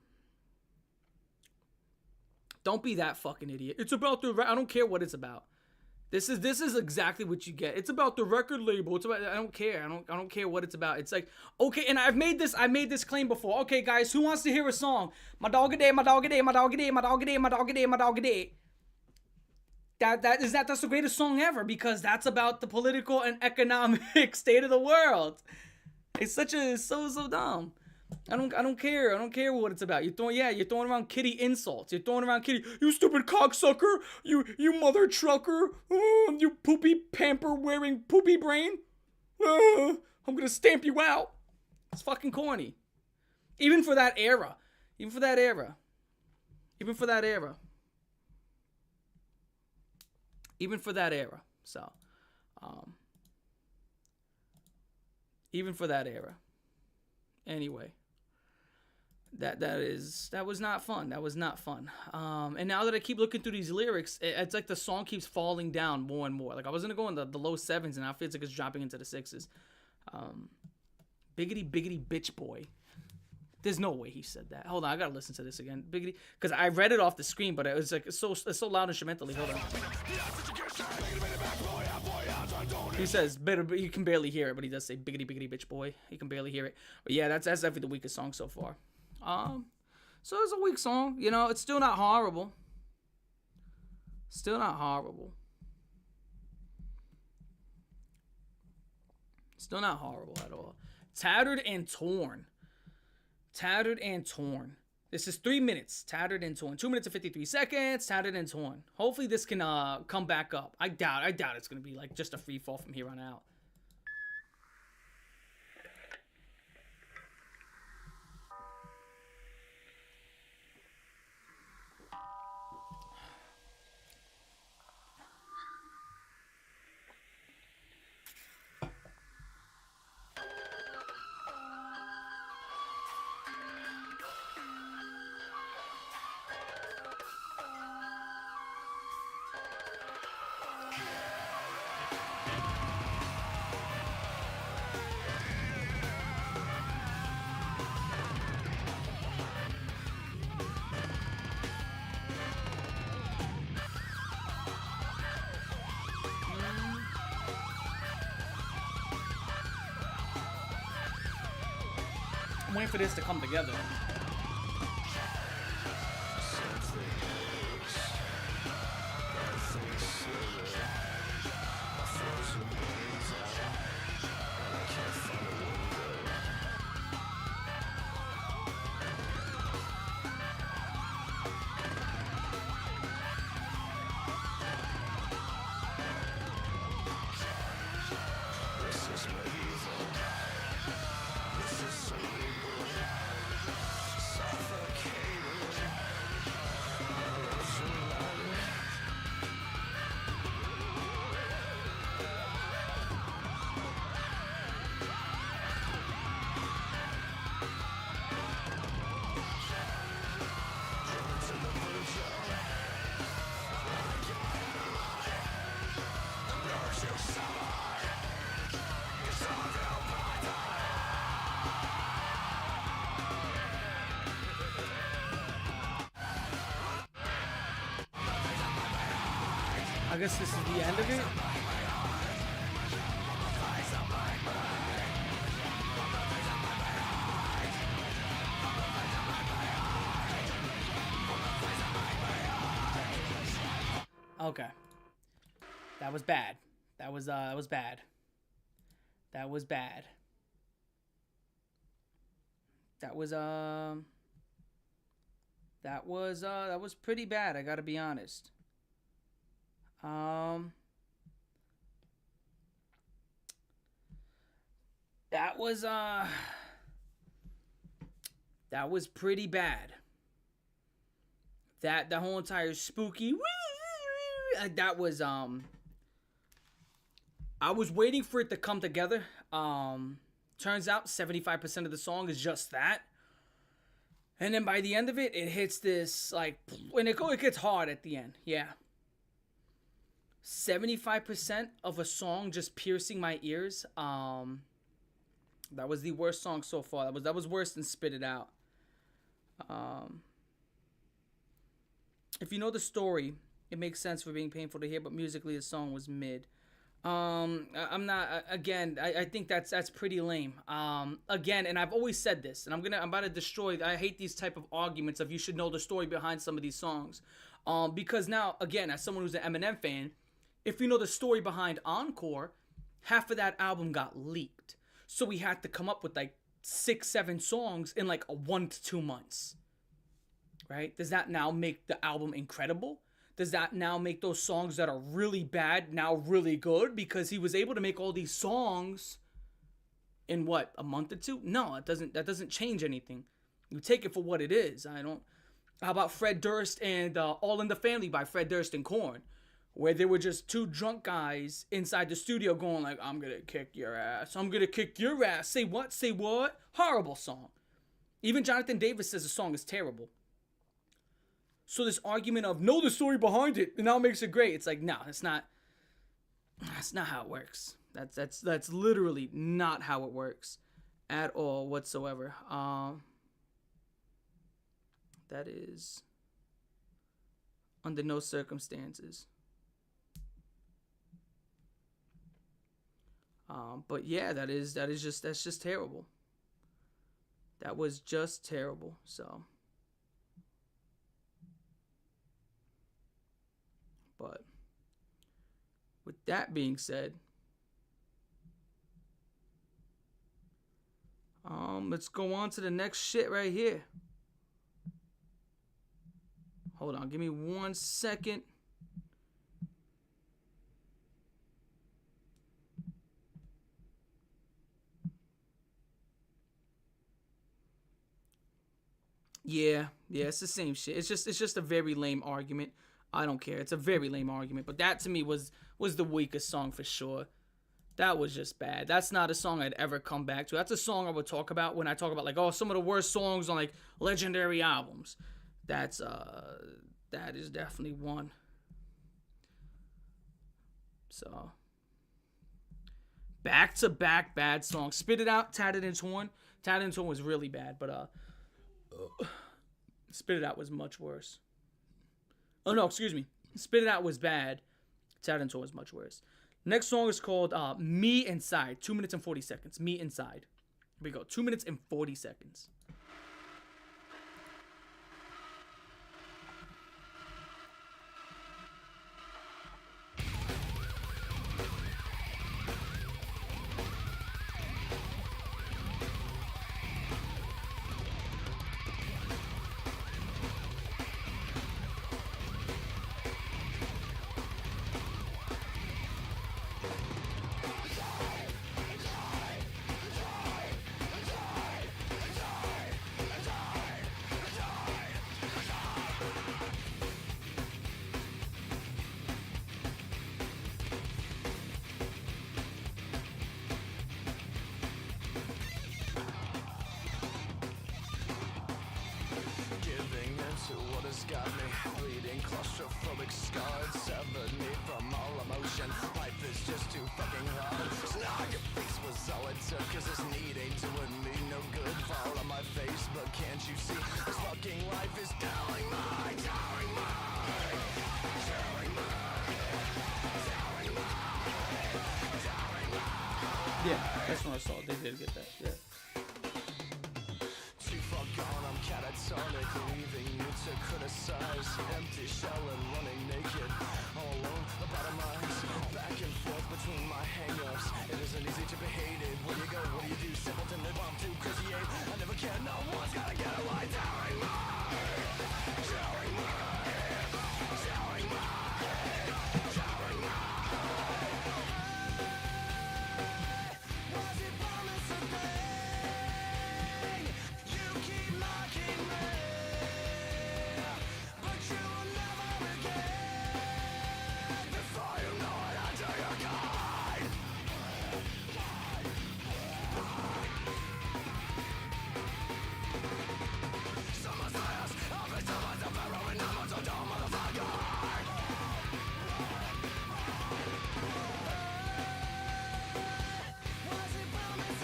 Don't be that fucking idiot. It's about the I don't care what it's about. This is exactly what you get. It's about the record label. It's about I don't care. I don't care what it's about. It's like, okay, and I made this claim before. Okay, guys, who wants to hear a song? My dog a day, my dog a day, my dog a day, my dog a day, my dog a day, my dog a day. That's the greatest song ever, because that's about the political and economic state of the world. It's so dumb. I don't care. I don't care what it's about. You're throwing around kitty insults. You're throwing around kitty. You stupid cocksucker. You mother trucker. You poopy pamper wearing poopy brain. I'm gonna stamp you out. It's fucking corny. Even for that era. So, even for that era. Anyway, that was not fun. And now that I keep looking through these lyrics, it's like the song keeps falling down more and more. Like I was gonna go in the low 7s, and now it feels like it's dropping into the 6s. Biggity biggity bitch boy. There's no way he said that. Hold on, I gotta listen to this again. Biggity, because I read it off the screen, but it was like it's so loud instrumentally. Hold on. He says, but you can barely hear it, but he does say biggity biggity bitch boy. You can barely hear it. But yeah, that's definitely the weakest song so far. So it's a weak song. You know, it's still not horrible. Still not horrible at all. Tattered and Torn. This is 3 minutes. Tattered and Torn. 2 minutes and 53 seconds. Tattered and Torn. Hopefully this can come back up. I doubt it's gonna be like just a free fall from here on out. I'm waiting for this to come together. I guess this is the end of it. Okay. That was bad. That was bad. That was bad. That was pretty bad, I gotta be honest. That was pretty bad. That the whole entire spooky that was I was waiting for it to come together. Turns out 75% of the song is just that. And then by the end of it, it hits this like when it gets hard at the end. Yeah. 75% of a song just piercing my ears. That was the worst song so far. That was worse than Spit It Out. If you know the story, it makes sense for being painful to hear, but musically the song was mid. I'm not. Again, I think that's pretty lame. Again, and I've always said this, and I'm about to destroy. I hate these type of arguments of you should know the story behind some of these songs. Because now, again, as someone who's an Eminem fan, if you know the story behind Encore, half of that album got leaked, so we had to come up with like 6-7 songs in like 1 to 2 months. Right? Does that now make the album incredible? Does that now make those songs that are really bad now really good because he was able to make all these songs in what, a month or two? No, it doesn't. That doesn't change anything. You take it for what it is. I don't. How about Fred Durst and All in the Family by Fred Durst and Korn, where they were just two drunk guys inside the studio going like, "I'm gonna kick your ass. I'm gonna kick your ass." Say what? Say what? Horrible song. Even Jonathan Davis says the song is terrible. So this argument of know the story behind it and now it makes it great. It's like, no, that's not how it works. That's literally not how it works at all whatsoever. That is under no circumstances. But yeah, that's just terrible. That was just terrible. So but with that being said, let's go on to the next shit right here. Hold on, give me 1 second. Yeah, it's the same shit. It's just a very lame argument. I don't care. It's a very lame argument, but that to me was the weakest song for sure. That was just bad. That's not a song I'd ever come back to. That's a song I would talk about when I talk about like, oh, some of the worst songs on like legendary albums. That is definitely one. So back to back bad songs. Spit It Out, Tattered and Torn. Tattered and Torn was really bad, but Spit It Out was much worse. Oh, no, excuse me. Spit It Out was bad. Tattered and Torn was much worse. Next song is called Me Inside. 2 minutes and 40 seconds. Me Inside. Here we go. 2 minutes and 40 seconds. Got me bleeding, claustrophobic, scarred, severed me from all emotion. Life is just too fucking hard. Snag your face was all it took, cause this need ain't doing me no good. Fall on my face, but can't you see this fucking life is telling me. Yeah, that's when I saw it. They did get that. Yeah. I'm catatonic, leaving you to criticize. Empty shell and running naked, all alone about a mind. Back and forth between my hang-ups. It isn't easy to be hated. Where you go, what do you do? Simpleton live, I'm too crazy. I never can, no one's gotta get away. Telling me.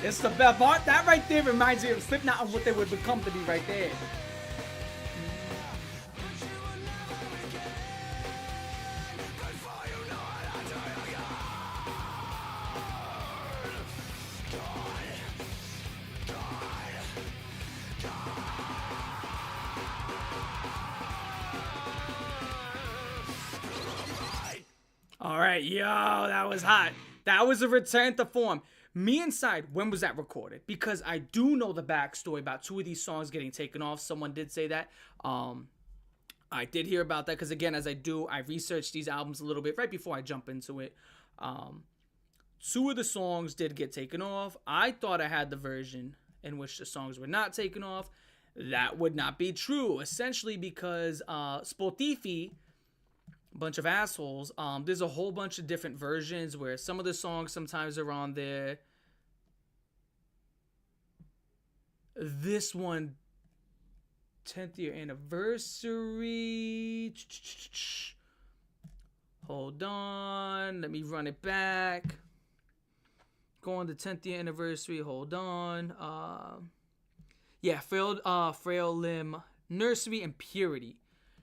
It's the best part. That right there reminds me of SLIPKNOT and what they would become to be right there. Yo, that was hot. That was a return to form. Me Inside, when was that recorded? Because I do know the backstory about 2 of these songs getting taken off. Someone did say that. I did hear about that because, again, as I do, I researched these albums a little bit right before I jump into it. 2 of the songs did get taken off. I thought I had the version in which the songs were not taken off. That would not be true, essentially because Spotify, a bunch of assholes, there's a whole bunch of different versions where some of the songs sometimes are on there. This one, 10th year anniversary. Hold on, let me run it back. Go on the 10th year anniversary. Hold on. Yeah, Frail Limb Nursery and Purity.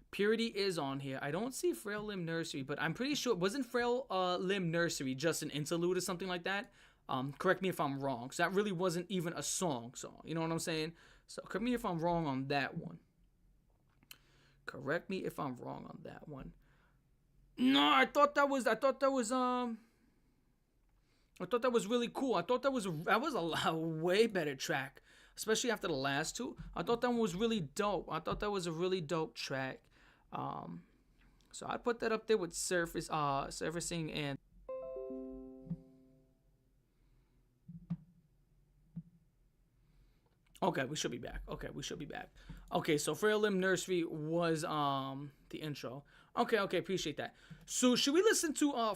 Purity is on here. I don't see Frail Limb Nursery, but I'm pretty sure, wasn't Frail Limb Nursery just an interlude or something like that? Correct me if I'm wrong. So that really wasn't even a song. You know what I'm saying? So correct me if I'm wrong on that one. Correct me if I'm wrong on that one. No, I thought that was really cool. I thought that was a way better track, especially after the last 2. I thought that one was really dope. I thought that was a really dope track. So I put that up there with Surfacing and Okay, we should be back. Okay, so Frail Limb Nursery was the intro. Okay, appreciate that. So should we listen to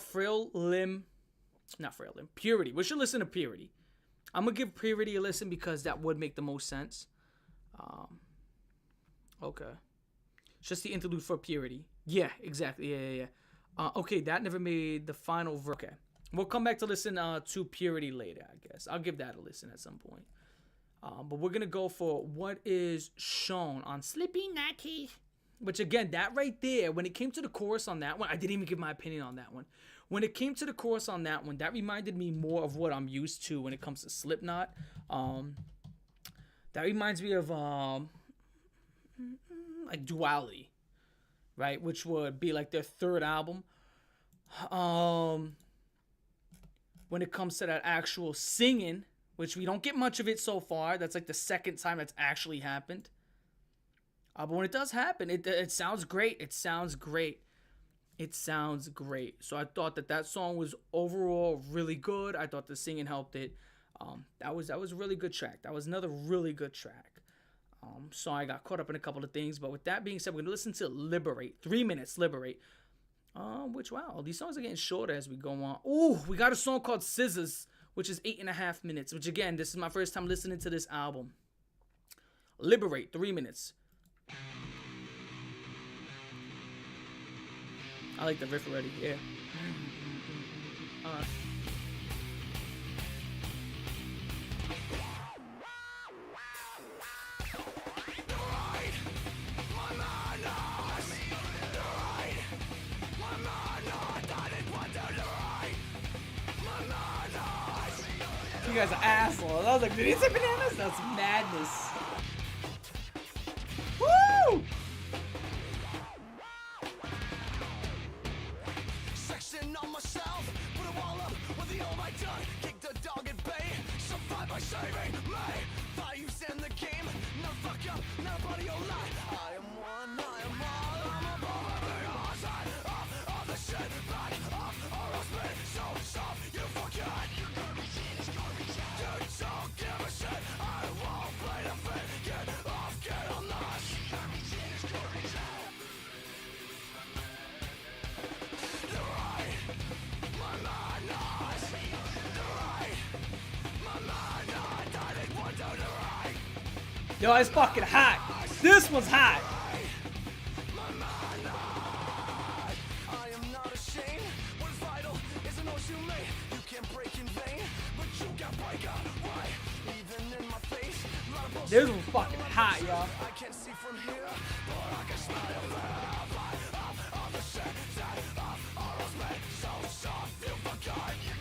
Purity? We should listen to Purity. I'm gonna give Purity a listen because that would make the most sense. Okay. It's just the interlude for Purity. Yeah, exactly. Yeah. Okay, that never made the final verse. Okay. We'll come back to listen to Purity later, I guess. I'll give that a listen at some point. But we're going to go for What Is Shown on SLIPKNOT. Which, again, that right there, when it came to the chorus on that one, I didn't even give my opinion on that one. When it came to the chorus on that one, that reminded me more of what I'm used to when it comes to Slipknot. That reminds me of, like, Duality, right? Which would be, like, their third album. When it comes to that actual singing, which we don't get much of it so far. That's like the second time that's actually happened. But when it does happen, it sounds great. It sounds great. So I thought that song was overall really good. I thought the singing helped it. That was a really good track. That was another really good track. So I got caught up in a couple of things. But with that being said, we're going to listen to Liberate. 3 minutes, Liberate. Which, wow, these songs are getting shorter as we go on. Ooh, we got a song called Scissors, which is 8.5 minutes, which, again, this is my first time listening to this album. Liberate, 3 minutes. I like the riff already, yeah. You guys are assholes. I was like, did he say bananas? That's madness. Woo! Section on myself, put a wall up with the all I done. Kick the dog at bay, survive by saving me. Thought you stand the game, no fuck up, not a body or lie. I am one, I am all, I'm above every outside of the shit back off or else me. So soft, you forget. Don't give a shit, I won't play the fit. Get off, get on us. You're right, my man knows. You're right, my man knows. I didn't want to do right. Yo, it's fucking hot. This one's hot. I am not ashamed. What is vital is an oath you made. You can't break in vain, but you can break out. Why? Even in my face, a lot of bullshit. This one's fucking hot, y'all. I can't see from here, but I can smell the fire of the shit that are us made. So soft, you forgot. You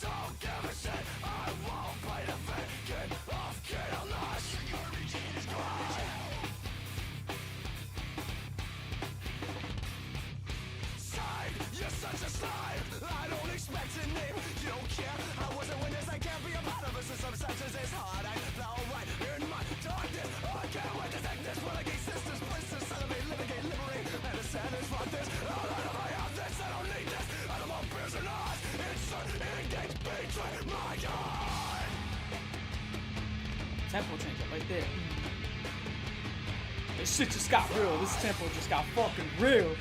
don't give a shit. I won't play the fit. Get off, get on us. Side, yes, Tempo change up right there. This shit just got real. This tempo just got fucking real.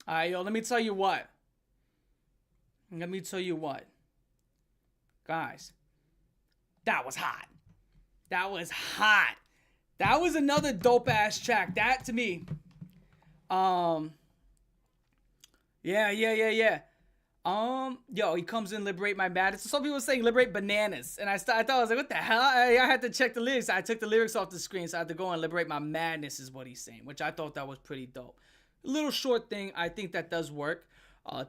Alright, yo, let me tell you what. Guys, that was hot. That was hot. That was another dope ass track. That to me. Yeah. Yo, he comes in, liberate my madness. Some people were saying liberate bananas. And I thought, I was like, what the hell? I had to check the lyrics. I took the lyrics off the screen, so I had to go and liberate my madness is what he's saying, which I thought that was pretty dope. A little short thing, I think that does work.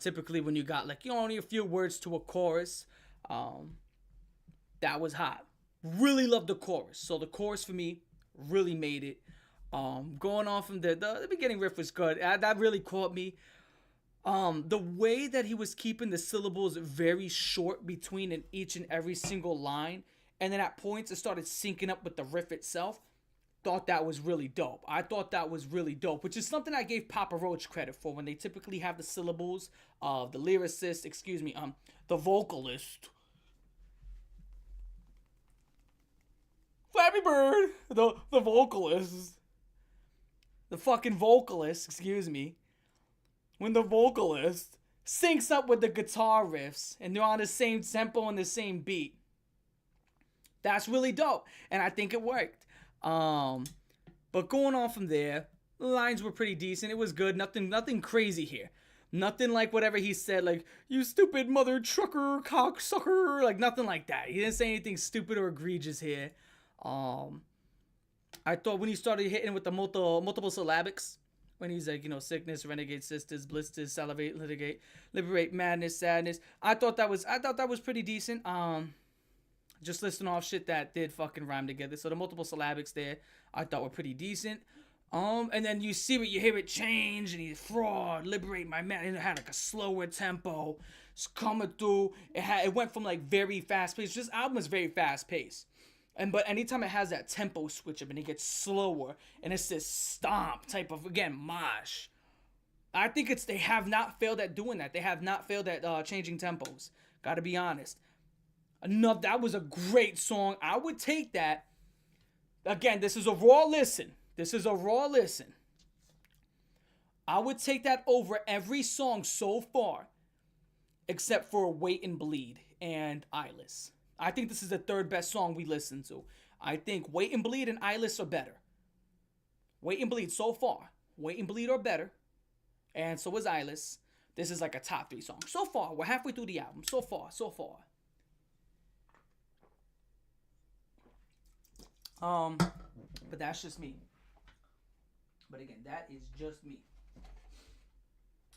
Typically when you got like, only a few words to a chorus, that was hot. Really loved the chorus. So the chorus for me really made it. Going on from the beginning riff was good. That really caught me. The way that he was keeping the syllables very short between each and every single line, and then at points it started syncing up with the riff itself. Thought that was really dope. I thought that was really dope, which is something I gave Papa Roach credit for when they typically have the syllables of the lyricist, the vocalist. Flappy Bird, the vocalist. The fucking vocalist, when the vocalist syncs up with the guitar riffs and they're on the same tempo and the same beat. That's really dope, and I think it worked. But going on from there, the lines were pretty decent. It was good. Nothing crazy here. Nothing like whatever he said, like, you stupid mother trucker, cocksucker, like nothing like that. He didn't say anything stupid or egregious here. I thought when he started hitting with the multiple syllabics, when he's like, sickness, renegade sisters, blisters, salivate, litigate, liberate, madness, sadness. I thought that was pretty decent. Just listing off shit that did fucking rhyme together. So the multiple syllabics there, I thought were pretty decent. And then you hear it change, and he's fraud, liberate my man. And it had like a slower tempo. It's coming through. It went from like very fast paced. This album is very fast paced. But anytime it has that tempo switch up and it gets slower, and it's this stomp type of, again, mosh. I think they have not failed at doing that. They have not failed at changing tempos. Gotta be honest. That was a great song. I would take that. Again, this is a raw listen. I would take that over every song so far, except for Wait and Bleed and Eyeless. I think this is the third best song we listened to. I think Wait and Bleed and Eyeless are better. Wait and Bleed so far. Wait and Bleed are better. And so is Eyeless. This is like a top 3 song. So far, we're halfway through the album. So far. But that's just me. But again, that is just me.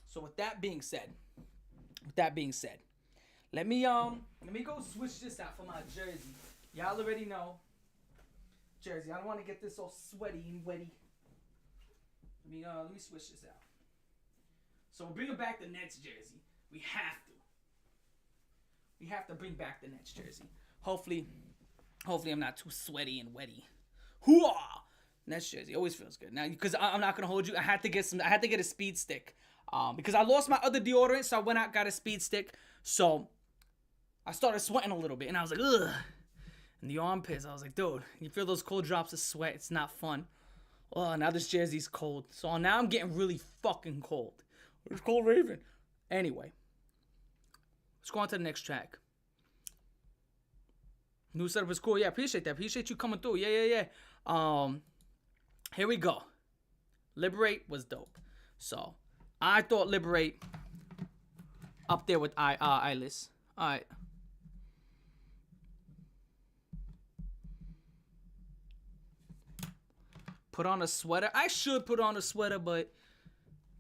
So with that being said, let me go switch this out for my jersey. Y'all already know. Jersey, I don't want to get this all sweaty and wetty. Let me switch this out. So we're bringing back the Nets jersey. We have to bring back the Nets jersey. Hopefully I'm not too sweaty and wetty. Hoo-ah! Nets jersey always feels good. Now, because I'm not gonna hold you, I had to get a speed stick. Because I lost my other deodorant, so I went out, got a speed stick. So I started sweating a little bit, and I was like, ugh. And the armpits, I was like, dude, you feel those cold drops of sweat? It's not fun. Oh, now this jersey's cold. So now I'm getting really fucking cold. It's cold Raven. Anyway, let's go on to the next track. New setup was cool. Yeah, appreciate that. Appreciate you coming through. Yeah. Here we go. Liberate was dope. So I thought Liberate up there with Eyeless. All right. Put on a sweater. I should put on a sweater, but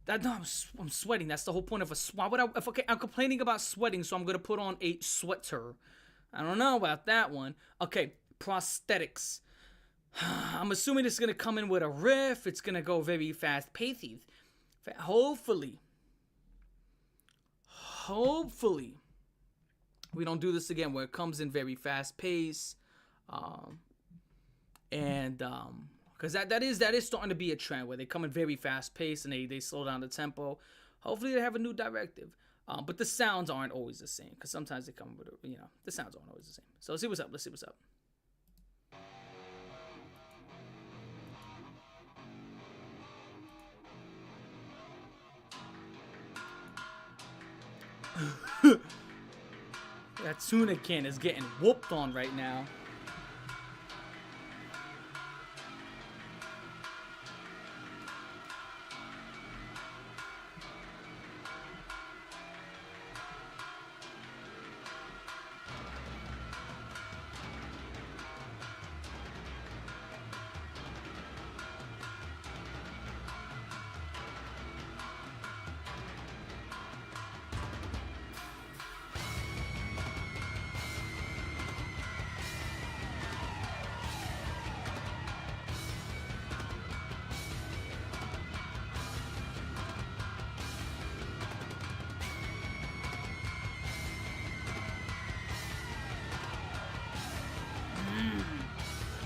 I'm sweating. That's the whole point of a sweat. Okay, I'm complaining about sweating, so I'm gonna put on a sweater. I don't know about that one. Okay, prosthetics. I'm assuming it's gonna come in with a riff. It's gonna go very fast paced. Hopefully, we don't do this again where it comes in very fast pace, because that is starting to be a trend where they come in very fast pace and they slow down the tempo. Hopefully they have a new directive, but the sounds aren't always the same because sometimes they come with the sounds aren't always the same. So let's see what's up. That tuna can is getting whooped on right now.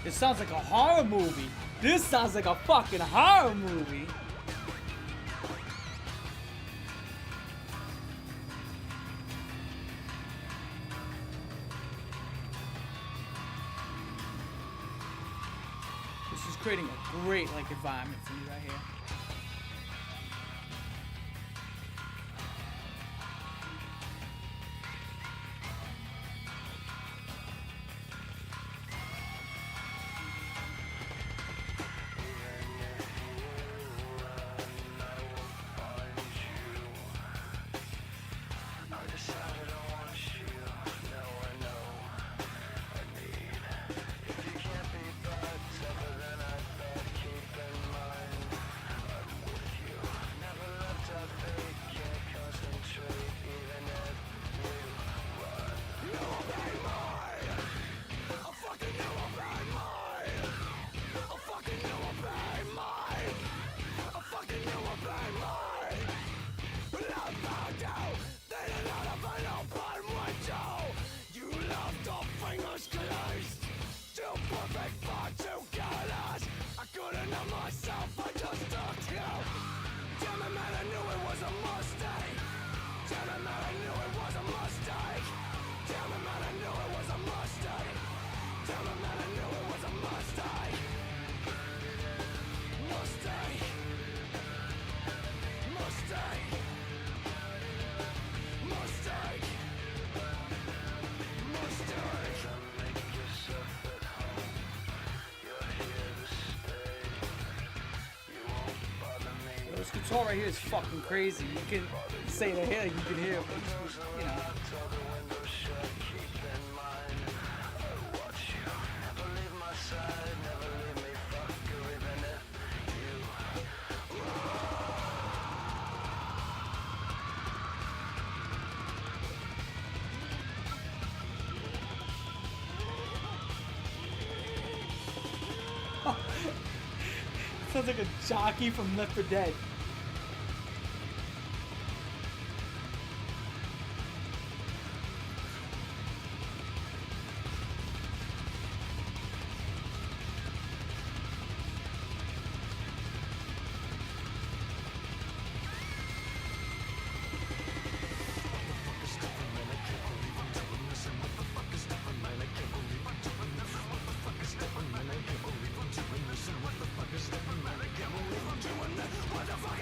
It sounds like a horror movie. This sounds like a fucking horror movie. This is creating a great environment for me right here. This guitar right here is fucking crazy. You can say the hair, you can hear it, you know. Sounds like a jockey from Left 4 Dead. What the fuck?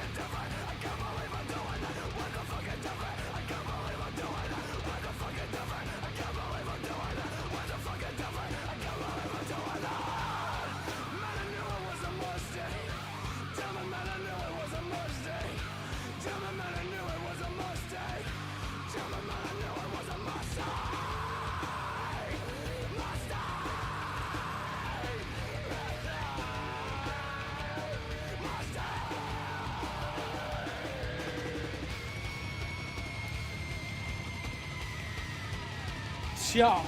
Yo.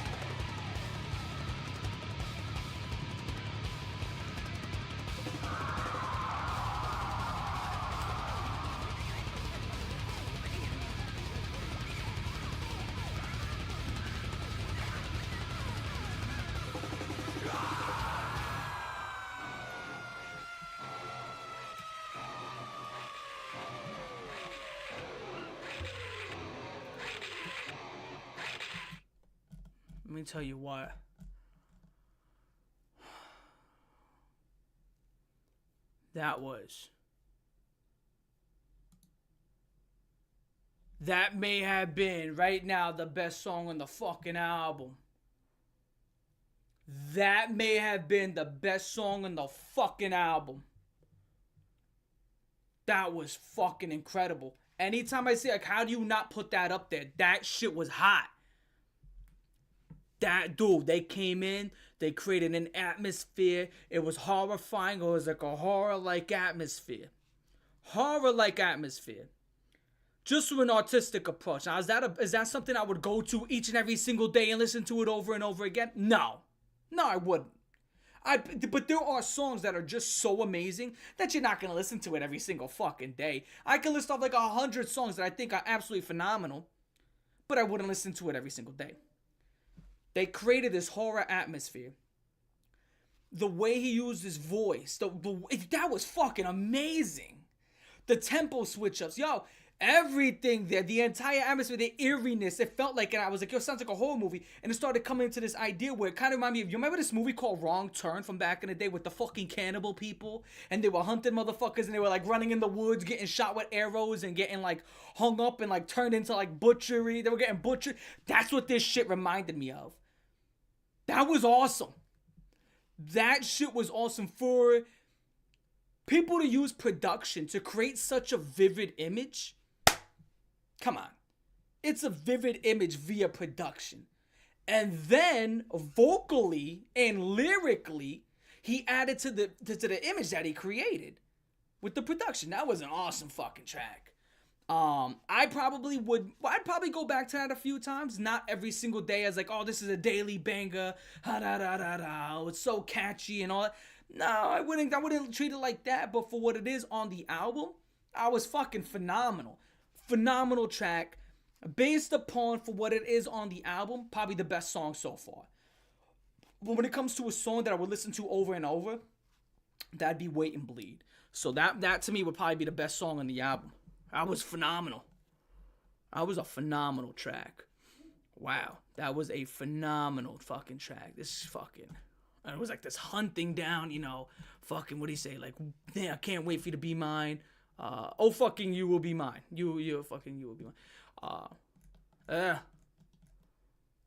Let me tell you what. That may have been right now the best song on the fucking album. That may have been the best song on the fucking album. That was fucking incredible. Anytime I say, like, how do you not put that up there? That shit was hot. That dude, they came in, they created an atmosphere. It was horrifying. It was like a horror-like atmosphere. Horror-like atmosphere. Just with an artistic approach. Now, is that something I would go to each and every single day and listen to it over and over again? No. No, I wouldn't. But there are songs that are just so amazing that you're not going to listen to it every single fucking day. I can list off like 100 songs that I think are absolutely phenomenal, but I wouldn't listen to it every single day. They created this horror atmosphere. The way he used his voice, that was fucking amazing. The tempo switch ups, yo, everything there, the entire atmosphere, the eeriness, it felt like, and I was like, yo, it sounds like a horror movie. And it started coming into this idea where it kind of reminded me of, you remember this movie called Wrong Turn from back in the day with the fucking cannibal people? And they were hunting motherfuckers and they were like running in the woods, getting shot with arrows and getting like hung up and like turned into like butchery. They were getting butchered. That's what this shit reminded me of. That was awesome. That shit was awesome for people to use production to create such a vivid image. Come on. It's a vivid image via production. And then vocally and lyrically, he added to the image that he created with the production. That was an awesome fucking track. I'd probably go back to that a few times. Not every single day as like, oh, this is a daily banger. Ha da da da da. It's so catchy and all that. No, I wouldn't treat it like that. But for what it is on the album, I was fucking phenomenal. Phenomenal track. Based upon for what it is on the album, probably the best song so far. But when it comes to a song that I would listen to over and over, that'd be Wait and Bleed. So that to me would probably be the best song on the album. That was phenomenal. That was a phenomenal track. Wow. That was a phenomenal fucking track. This is fucking... It was like this hunting down, you know, fucking, what do you say? Like, I can't wait for you to be mine. Oh, fucking you will be mine. You will be mine. That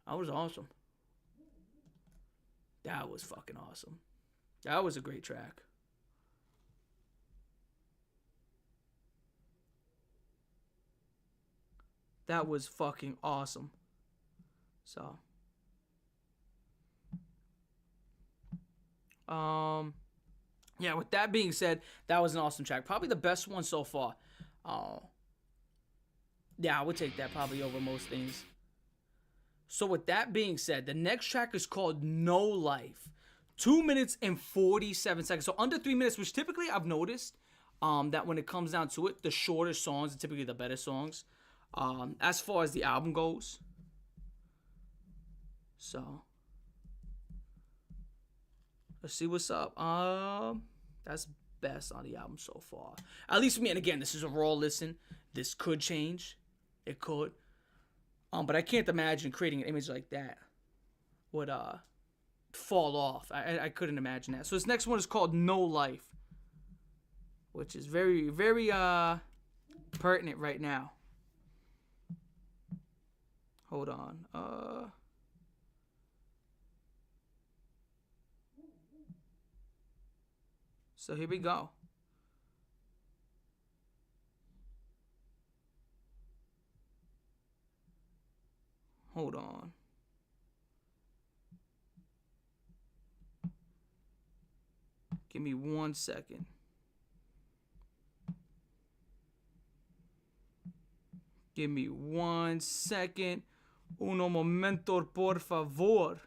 was awesome. That was fucking awesome. That was a great track. That was fucking awesome. So. Yeah, with that being said, that was an awesome track. Probably the best one so far. Yeah, I would take that probably over most things. So with that being said, the next track is called No Life. 2 minutes and 47 seconds. So under 3 minutes, which typically I've noticed that when it comes down to it, the shorter songs are typically the better songs. As far as the album goes. So let's see what's up. That's best on the album so far. At least for me. And again, this is a raw listen. This could change. It could. But I can't imagine creating an image like that would fall off. I couldn't imagine that. So this next one is called No Life, which is very, very pertinent right now. Hold on. So here we go. Hold on. Give me 1 second. Give me 1 second Uno momento, por favor.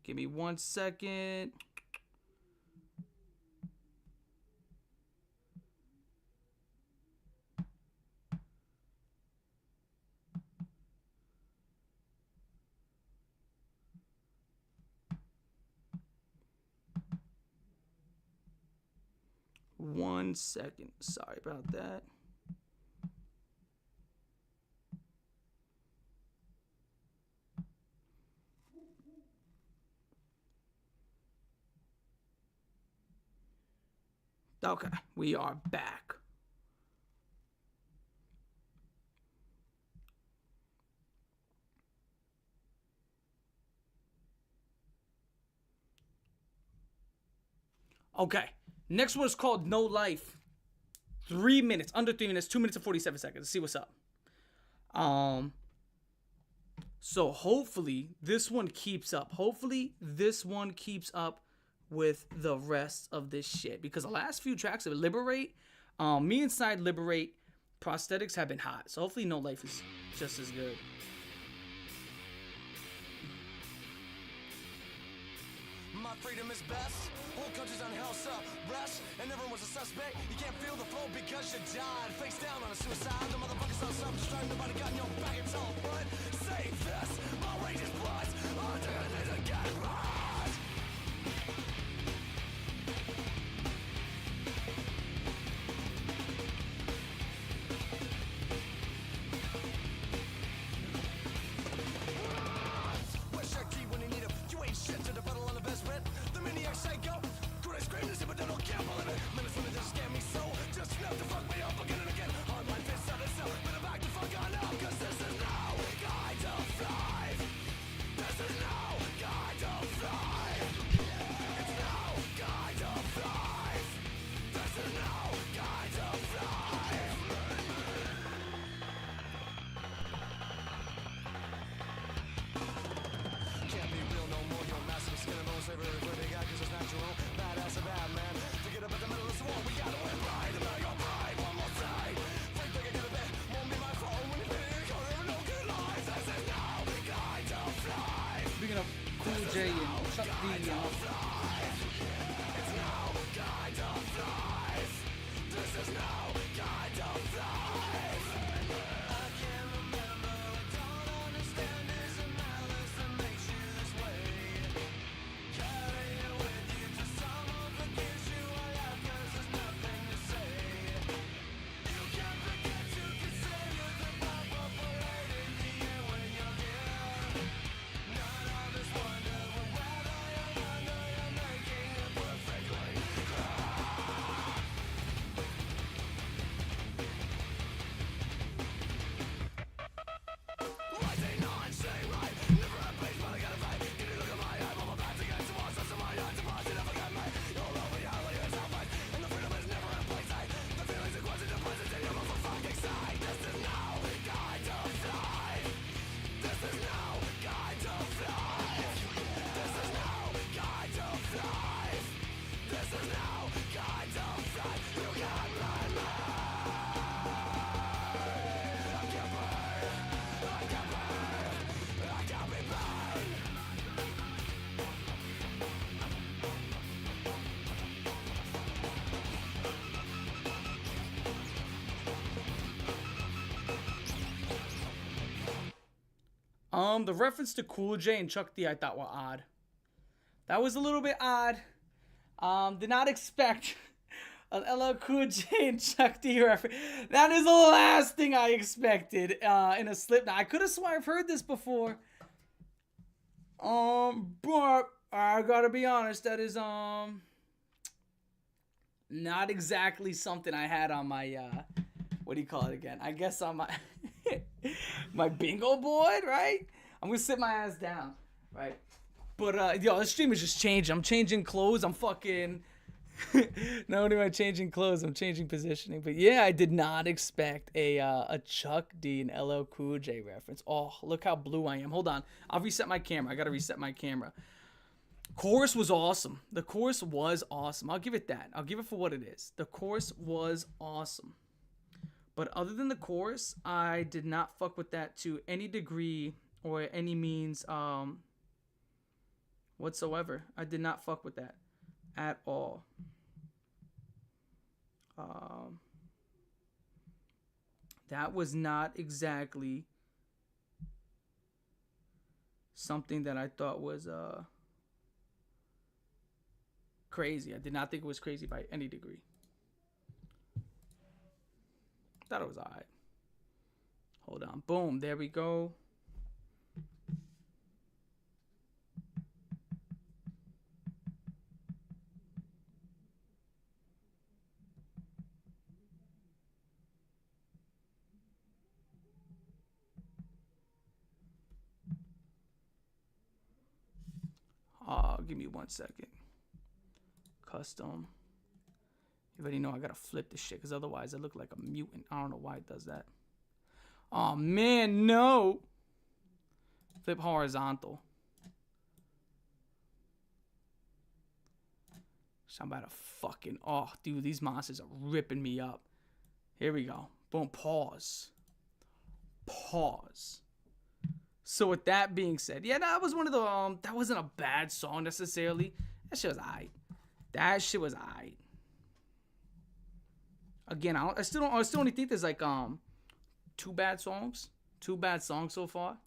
Give me 1 second. One second. Sorry about that. Okay, we are back. Okay, next one is called No Life. 3 minutes, under 3 minutes, 2 minutes and 47 seconds. Let's see what's up. So hopefully this one keeps up. Hopefully this one keeps up with the rest of this shit, because the last few tracks of Liberate, me inside Liberate, Prosthetics have been hot. So hopefully No Life is just as good. My freedom is best. Whole country's on house arrest, and everyone was a suspect. You can't feel the flow because you died. Face down on a suicide. The motherfuckers on self-destruct. Nobody got no back. It's all blood. Save this. My rage is blood. Under this again. Rise. Where's your key when you need him? You ain't shit to the battle on the best bet. The maniac psycho. Could I scream this, but they don't care for it. Minutes when they just scare me so. Just enough to fuck me up again and again. On my fist out of cell. Better back the fuck on up, cause this is no kind of life. This is no kind of life. It's no kind of life. This is no kind of life. Can't be real no more. You're massive skin and bones. Every they got, cause it's not your own. Badass a bad man. Forget about the middle of the war. We gotta win right. About your pride. One more side. Freak think I get a bit. Won't be my fault when you pay your color. No good life. This is no kind of life. Speaking of Cool J and Chuck D, It's no kind of life. This is no kind of life. I can't remember. I don't understand. Is it malice that makes you this way? Carry it with you to someone forgives you. I laugh 'cause there's nothing to say. You can't forget you can say you're the pop of parade in the air when you're here. None of this wonder whether you're under, you're making it perfectly clear. I say none, say right. Never had peace, but I gotta fight. Can you look at my eye? I'm about to get to walls, that's in my eyes. I'm about to never get me. You're over reality is outside, and the freedom is never in place. The feelings and questions and presence in your motherfucking side. This is no kind of life. This is no kind of life. This is no kind of life. This is no kind of life. You can't blame me. I can't breathe. I can't breathe. I can't be blind. The reference to Cool J and Chuck D I thought were odd. That was a little bit odd. Did not expect an LL Cool J and Chuck D reference. That is the last thing I expected in a Slipknot. I could have sworn I've heard this before. But I gotta be honest, that is not exactly something I had on my what do you call it again? I guess on my my bingo board, right? I'm gonna sit my ass down, right? But yo, this stream is just changing. I'm changing clothes. I'm fucking not only am I changing clothes, I'm changing positioning. But yeah, I did not expect a Chuck D and LL Cool J reference. Oh, look how blue I am. Hold on, I'll reset my camera. I gotta reset my camera. Chorus was awesome. The chorus was awesome. I'll give it that. I'll give it for what it is. The chorus was awesome. But other than the chorus, I did not fuck with that to any degree or any means whatsoever. I did not fuck with that at all. That was not exactly something that I thought was crazy. I did not think it was crazy by any degree. Thought it was alright. Hold on. Boom. There we go. Give me 1 second. Custom. You already know I gotta flip this shit, because otherwise I look like a mutant. I don't know why it does that. Oh man, no. Flip horizontal. So I'm about to fucking... Oh, dude, these monsters are ripping me up. Here we go. Boom, pause. Pause. So with that being said, yeah, that was one of the... that wasn't a bad song necessarily. That shit was aight. That shit was aight. Again, I still only think there's like 2 bad songs so far.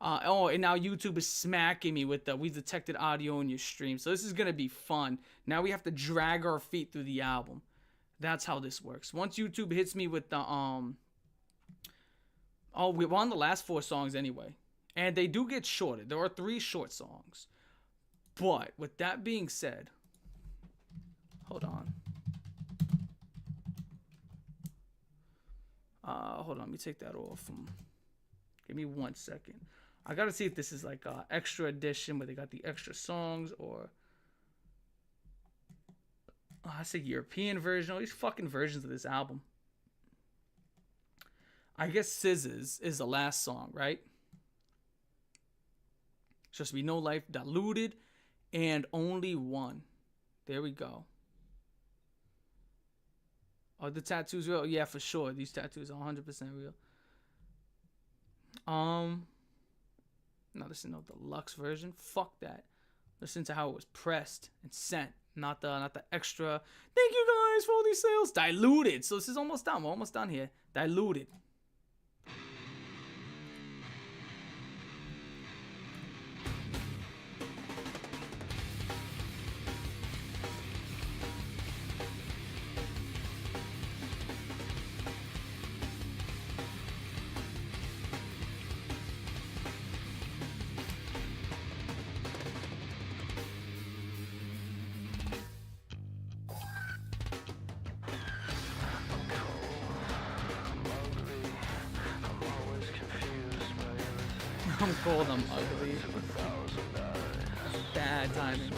And now YouTube is smacking me with the we detected audio in your stream, so this is gonna be fun. Now we have to drag our feet through the album. That's how this works. Once YouTube hits me with the we're on the last 4 songs anyway, and they do get shorter. There are 3 short songs, but with that being said, hold on. Hold on, let me take that off. Give me 1 second. I gotta see if this is like a extra edition where they got the extra songs, or that's a European version. All these fucking versions of this album. I guess Scissors is the last song, right? Supposed to be No Life, Diluted, and Only One. There we go. Are the tattoos real? Yeah, for sure. These tattoos are 100% real. Now listen to the deluxe version. Fuck that. Listen to how it was pressed and sent. Not the extra. Thank you guys for all these sales. Diluted. So this is almost done. We're almost done here. Diluted. I'm cold, I'm ugly. Bad timing.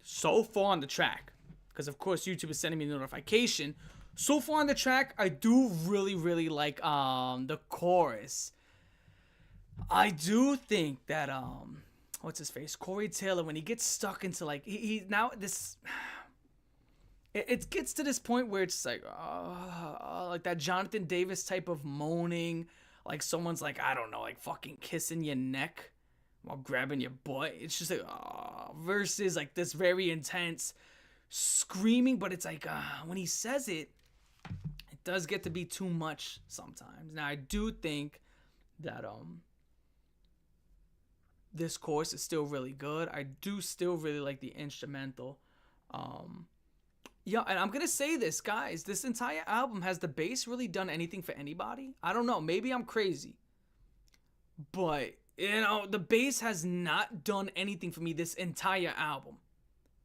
So far on the track, because of course YouTube is sending me a notification. So far on the track, I do really like the chorus. I do think that hold what's his face, Corey Taylor, when he gets stuck into like he now this. It gets to this point where it's like that Jonathan Davis type of moaning, like someone's like, I don't know, like fucking kissing your neck while grabbing your butt. It's just like, versus like this very intense screaming, but it's like when he says it, it does get to be too much sometimes. Now I do think that this course is still really good. I do still really like the instrumental. Yeah, and I'm gonna say this, guys. This entire album, has the bass really done anything for anybody? I don't know. Maybe I'm crazy. But, you know, the bass has not done anything for me this entire album.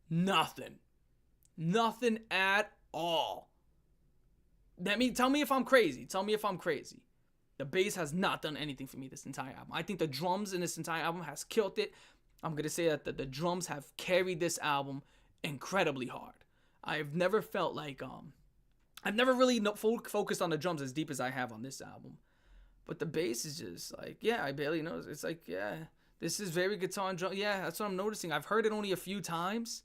Nothing. Nothing at all. Tell me if I'm crazy. Tell me if I'm crazy. The bass has not done anything for me this entire album. I think the drums in this entire album has killed it. I'm gonna say that the drums have carried this album incredibly hard. I've never felt like I've never really focused on the drums as deep as I have on this album, but the bass is just like, yeah, I barely notice. It's like, yeah, this is very guitar and drum. Yeah, that's what I'm noticing. I've heard it only a few times,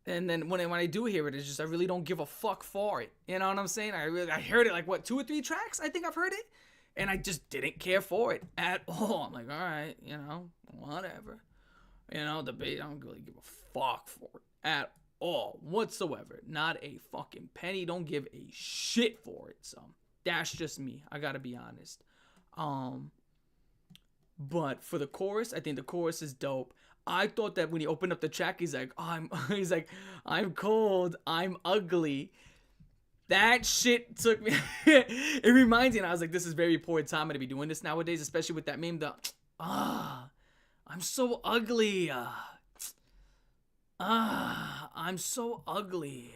and then when I do hear it, it's just I really don't give a fuck for it. You know what I'm saying? I heard it like what 2 or 3 tracks. I think I've heard it, and I just didn't care for it at all. I'm like, all right, you know, whatever. You know, the bass, I don't really give a fuck for it at all whatsoever. Not a fucking penny. Don't give a shit for it. So that's just me. I gotta be honest. But for the chorus, I think the chorus is dope. I thought that when he opened up the track, he's like, I'm cold, I'm ugly. That shit took me. It reminds me, and I was like, this is very poor timing to be doing this nowadays, especially with that meme. I'm so ugly. I'm so ugly.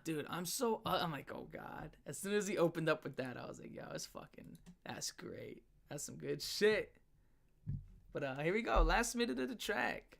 Dude, I'm so. I'm like, oh god. As soon as he opened up with that, I was like, yo, that's great. That's some good shit. But here we go. Last minute of the track.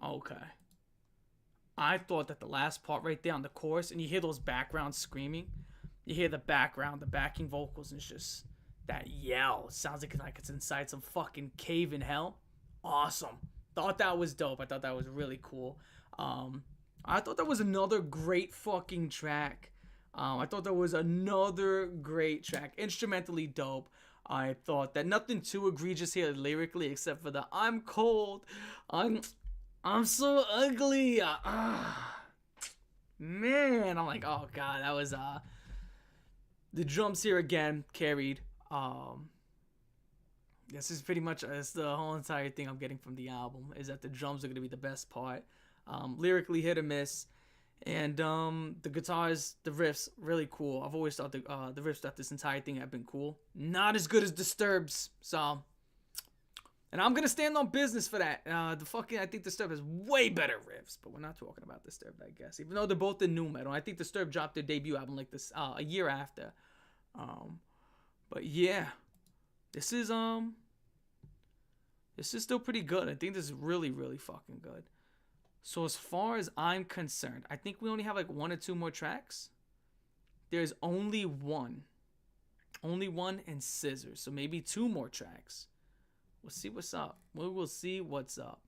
Okay. I thought that the last part right there on the chorus, and you hear those background screaming, you hear the background, the backing vocals, and it's just that yell. It sounds like it's inside some fucking cave in hell. Awesome. Thought that was dope. I thought that was really cool. I thought that was another great fucking track. Instrumentally dope. I thought that nothing too egregious here lyrically, except for the I'm cold, I'm so ugly. Man, I'm like, oh god, that was the drums here again carried. This is pretty much it's the whole entire thing I'm getting from the album, is that the drums are gonna be the best part. Lyrically hit or miss, and the guitars, the riffs, really cool. I've always thought the riffs that this entire thing have been cool. Not as good as Disturbed's, so. And I'm gonna stand on business for that. I think Disturbed has way better riffs, but we're not talking about Disturbed, I guess. Even though they're both in nu metal, I think Disturbed dropped their debut album like this a year after. But yeah, this is still pretty good. I think this is really, really fucking good. So as far as I'm concerned, I think we only have like 1 or 2 more tracks. There's only one. Only one and Scissors. So maybe 2 more tracks. We'll see what's up. We will see what's up.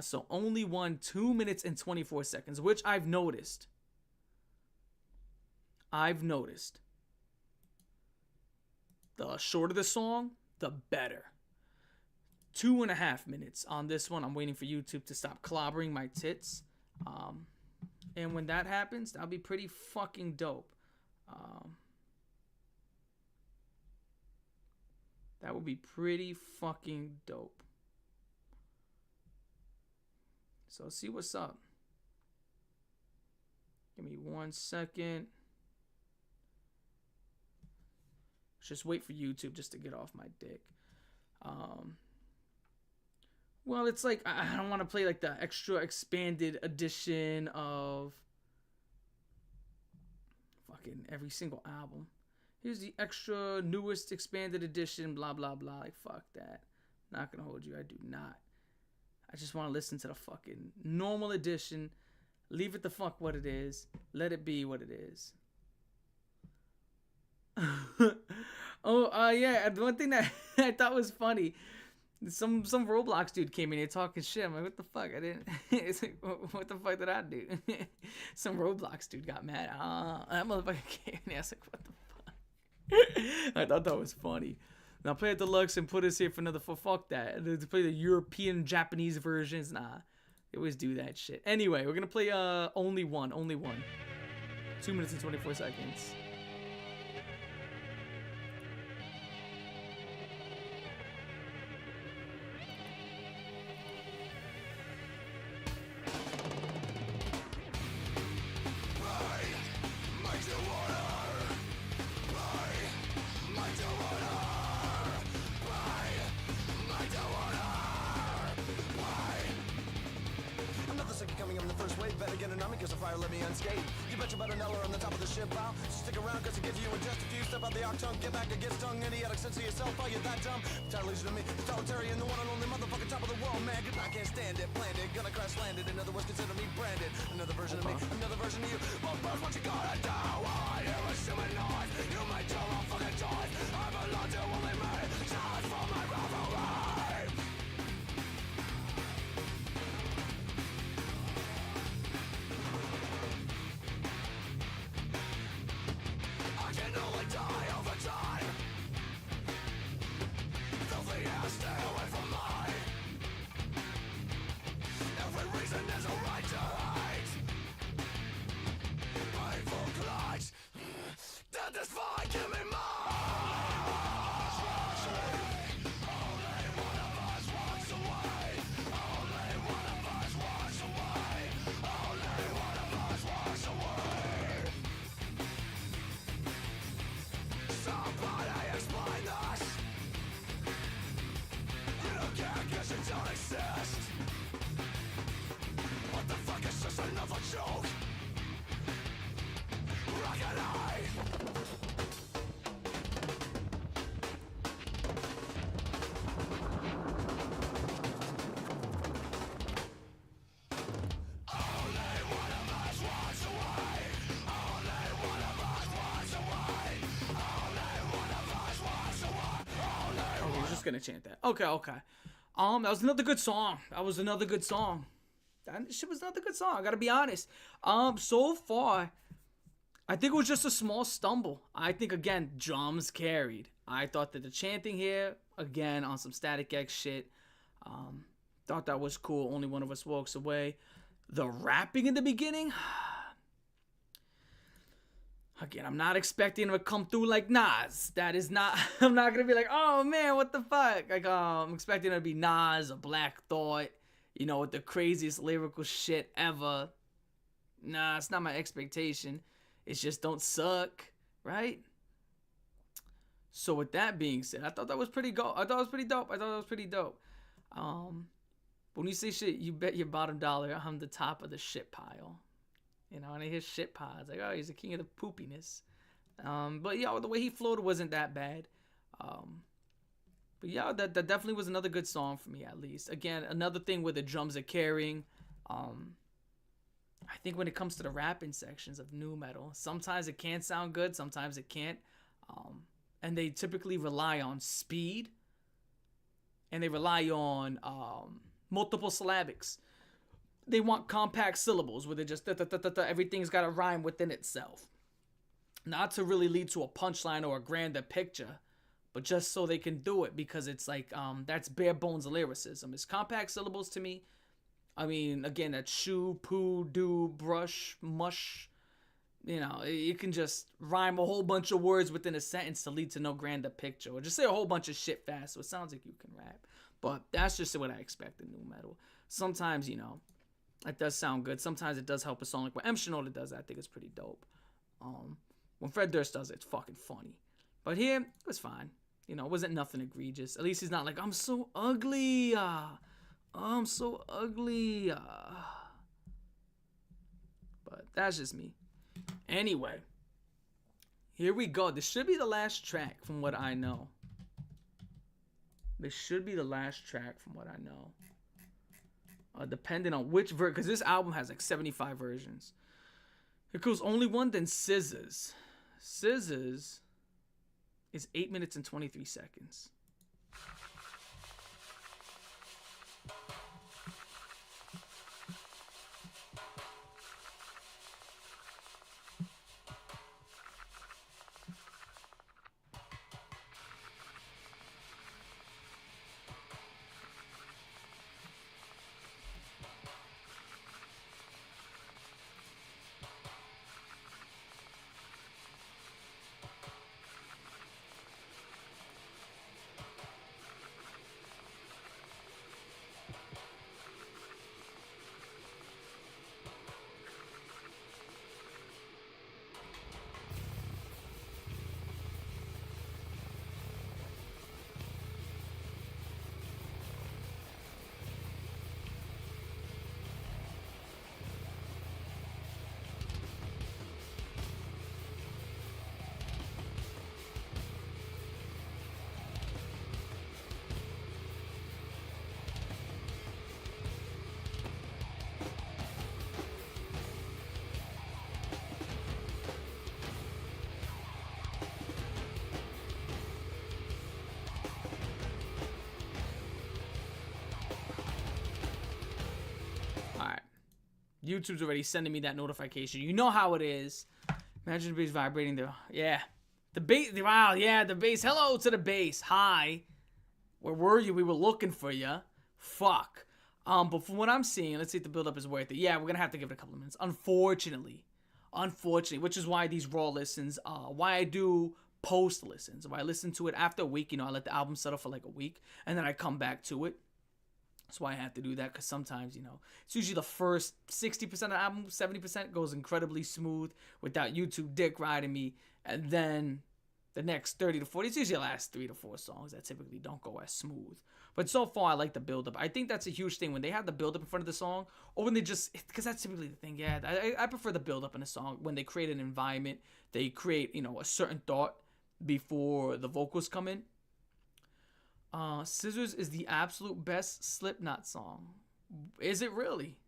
So only one, 2 minutes and 24 seconds, which I've noticed. The shorter the song, the better. 2.5 minutes on this one. I'm waiting for YouTube to stop clobbering my tits. And when that happens, that'll be pretty fucking dope. That would be pretty fucking dope. So let's see what's up. Give me 1 second. Just wait for YouTube just to get off my dick. Well, it's like I don't want to play like the extra expanded edition of fucking every single album. Here's the extra newest expanded edition, blah blah blah. Like fuck that. Not gonna hold you. I do not. I just want to listen to the fucking normal edition. Leave it the fuck what it is. Let it be what it is. Yeah. The one thing that I thought was funny. Some Roblox dude came in here talking shit. I'm like, what the fuck? I didn't. It's like, what the fuck did I do? Some Roblox dude got mad. That motherfucker came in here. I was like, what the fuck? I thought that was funny. Now play at Deluxe and put us here for another. Fuck that. To play the European Japanese versions. Nah, they always do that shit. Anyway, we're gonna play only one. 2 minutes and 24 seconds. Let me unscathed. You bet you better Neller on the top of the ship bow. Stick around cause it gives you in just a few. Step out the octung, get back and get stung. Idiotic sense of yourself, are you that dumb? Title leisure to me, totalitarian, the one and only motherfucking top of the world, man. Goodbye, can't stand it, planned it, gonna crash landed. In other words, consider me branded. Another version of me, another version of you. Well, first, what you gotta do? I am a human noise. You make your own fucking choice. I belong to only me. Charge for my rivalry. Stay away from mine. Every reason is a right to hate. Painful clutch. That is fine, give me more. Only one of us walks away. Only one of us walks away. Only one of us walks away. Somebody explain this. Guess it don't exist. What the fuck is just another joke? Rocket Eye. Only one of us walks away. Only one of us walks away. Only one of us walks away. Oh, we're just gonna chant that. Okay. That was another good song. That shit was another good song. I gotta be honest. So far, I think it was just a small stumble. I think again, drums carried. I thought that the chanting here, again, on some Static X shit, thought that was cool. Only one of us walks away. The rapping in the beginning, again, I'm not expecting him to come through like Nas. That is not, I'm not going to be like, oh man, what the fuck? Like, I'm expecting it to be Nas, a Black Thought, with the craziest lyrical shit ever. Nah, it's not my expectation. It's just don't suck, right? So with that being said, I thought that was pretty dope. I thought it was pretty dope. When you say shit, you bet your bottom dollar I'm the top of the shit pile. And I hear shit pods, like, oh, he's the king of the poopiness. But yeah, the way he flowed wasn't that bad. But yeah, that definitely was another good song for me, at least. Again, another thing where the drums are carrying. I think when it comes to the rapping sections of nu metal, sometimes it can sound good, sometimes it can't. And they typically rely on speed, and they rely on multiple syllabics. They want compact syllables where they just everything's got to rhyme within itself. Not to really lead to a punchline or a grander picture, but just so they can do it, because it's like that's bare bones lyricism. It's compact syllables to me. I mean, again, that's shoe, poo, do, brush, mush. You know, you can just rhyme a whole bunch of words within a sentence to lead to no grander picture, or just say a whole bunch of shit fast, so it sounds like you can rap. But that's just what I expect in nu metal. Sometimes, you know, it does sound good. Sometimes it does help a song. Like when M. Shinoda does that, I think it's pretty dope. When Fred Durst does it, it's fucking funny. But here, it was fine. You know, it wasn't nothing egregious. At least he's not like, I'm so ugly. I'm so ugly. But that's just me. Anyway, here we go. This should be the last track from what I know. This should be the last track from what I know. Depending on which version, because this album has like 75 versions. It goes only one, then Scissors. Scissors is 8 minutes and 23 seconds. YouTube's already sending me that notification. You know how it is. Imagine the bass vibrating there. Yeah. The bass. Wow, yeah, the bass. Hello to the bass. Hi. Where were you? We were looking for you. Fuck. But from what I'm seeing, let's see if the build-up is worth it. Yeah, we're going to have to give it a couple of minutes. Unfortunately, which is why these raw listens, why I do post listens. Why I listen to it after a week, you know, I let the album settle for like a week, and then I come back to it. That's why I have to do that, because sometimes, you know, it's usually the first 60% of the album, 70% goes incredibly smooth without YouTube dick riding me, and then the next 30 to 40, it's usually the last 3 to 4 songs that typically don't go as smooth. But so far, I like the build-up. I think that's a huge thing when they have the build-up in front of the song, or when they just, because that's typically the thing, yeah, I prefer the build-up in a song when they create an environment, they create, you know, a certain thought before the vocals come in. Scissors is the absolute best Slipknot song. Is it really?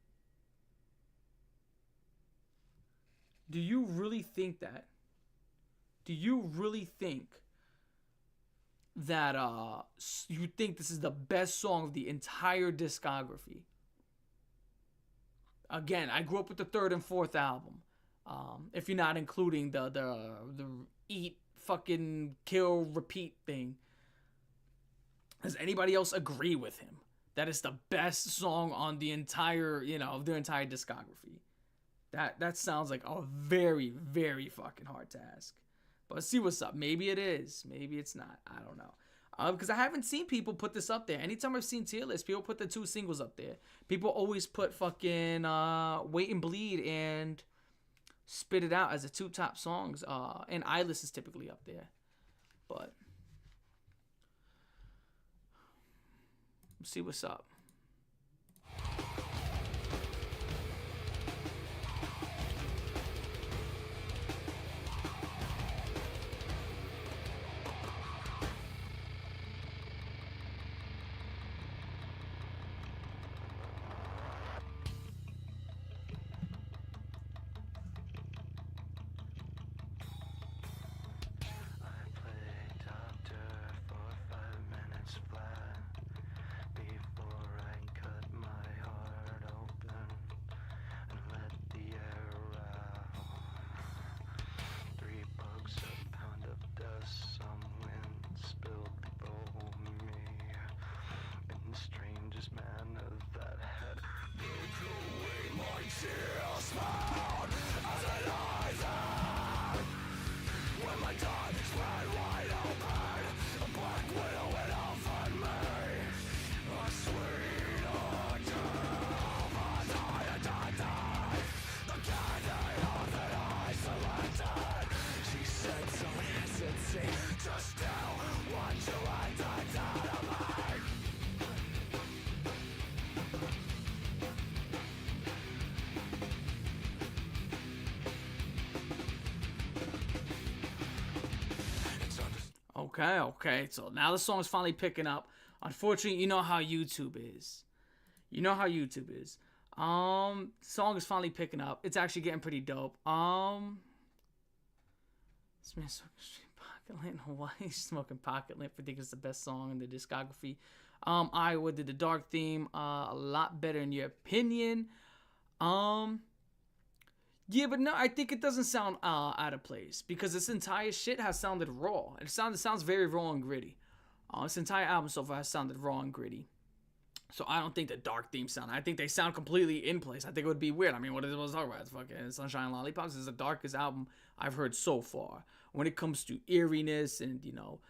Do you really think that? Do you really think that you think this is the best song of the entire discography? Again, I grew up with the third and fourth album. If you're not including the eat, fucking, kill, repeat thing. Does anybody else agree with him that it's the best song on the entire, you know, of their entire discography? That sounds like a very, very fucking hard task. But let's see what's up. Maybe it is. Maybe it's not. I don't know. Because I haven't seen people put this up there. Anytime I've seen tier lists, people put the 2 singles up there. People always put fucking Wait and Bleed and Spit It Out as the 2 top songs. And Eyeless is typically up there. But let's see what's up. Okay. So now the song's finally picking up. Unfortunately, you know how YouTube is. Song is finally picking up. It's actually getting pretty dope. Pocket Lint, Hawaii, smoking Pocket Lint. I think it's the best song in the discography. Iowa did the dark theme a lot better in your opinion. Yeah, but no, I think it doesn't sound out of place because this entire shit has sounded raw. It sounds very raw and gritty. This entire album so far has sounded raw and gritty. So I don't think the dark themes sound. I think they sound completely in place. I think it would be weird. I mean, what is it talking about? It's fucking Sunshine and Lollipops. This is the darkest album I've heard so far. When it comes to eeriness and, you know,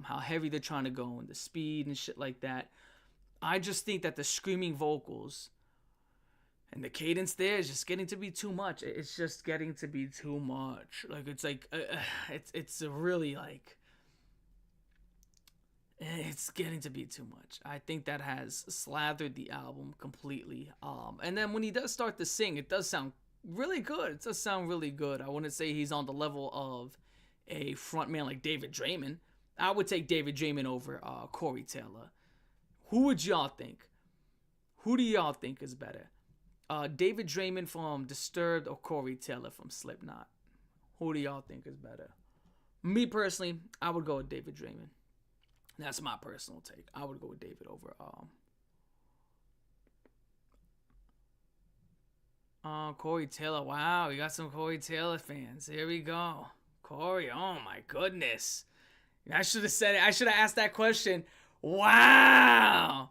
how heavy they're trying to go and the speed and shit like that. I just think that the screaming vocals and the cadence there is just getting to be too much. It's just getting to be too much. Like, it's like, it's a really like, it's getting to be too much. I think that has slathered the album completely. And then when he does start to sing, it does sound really good. It does sound really good. I wouldn't say he's on the level of a frontman like David Draymond. I would take David Draymond over Corey Taylor. Who would y'all think? Who do y'all think is better? David Draymond from Disturbed or Corey Taylor from Slipknot? Who do y'all think is better? Me personally, I would go with David Draymond. That's my personal take. I would go with David over Corey Taylor. Wow, we got some Corey Taylor fans. Here we go. Corey, oh my goodness. I should have said it. I should have asked that question. Wow.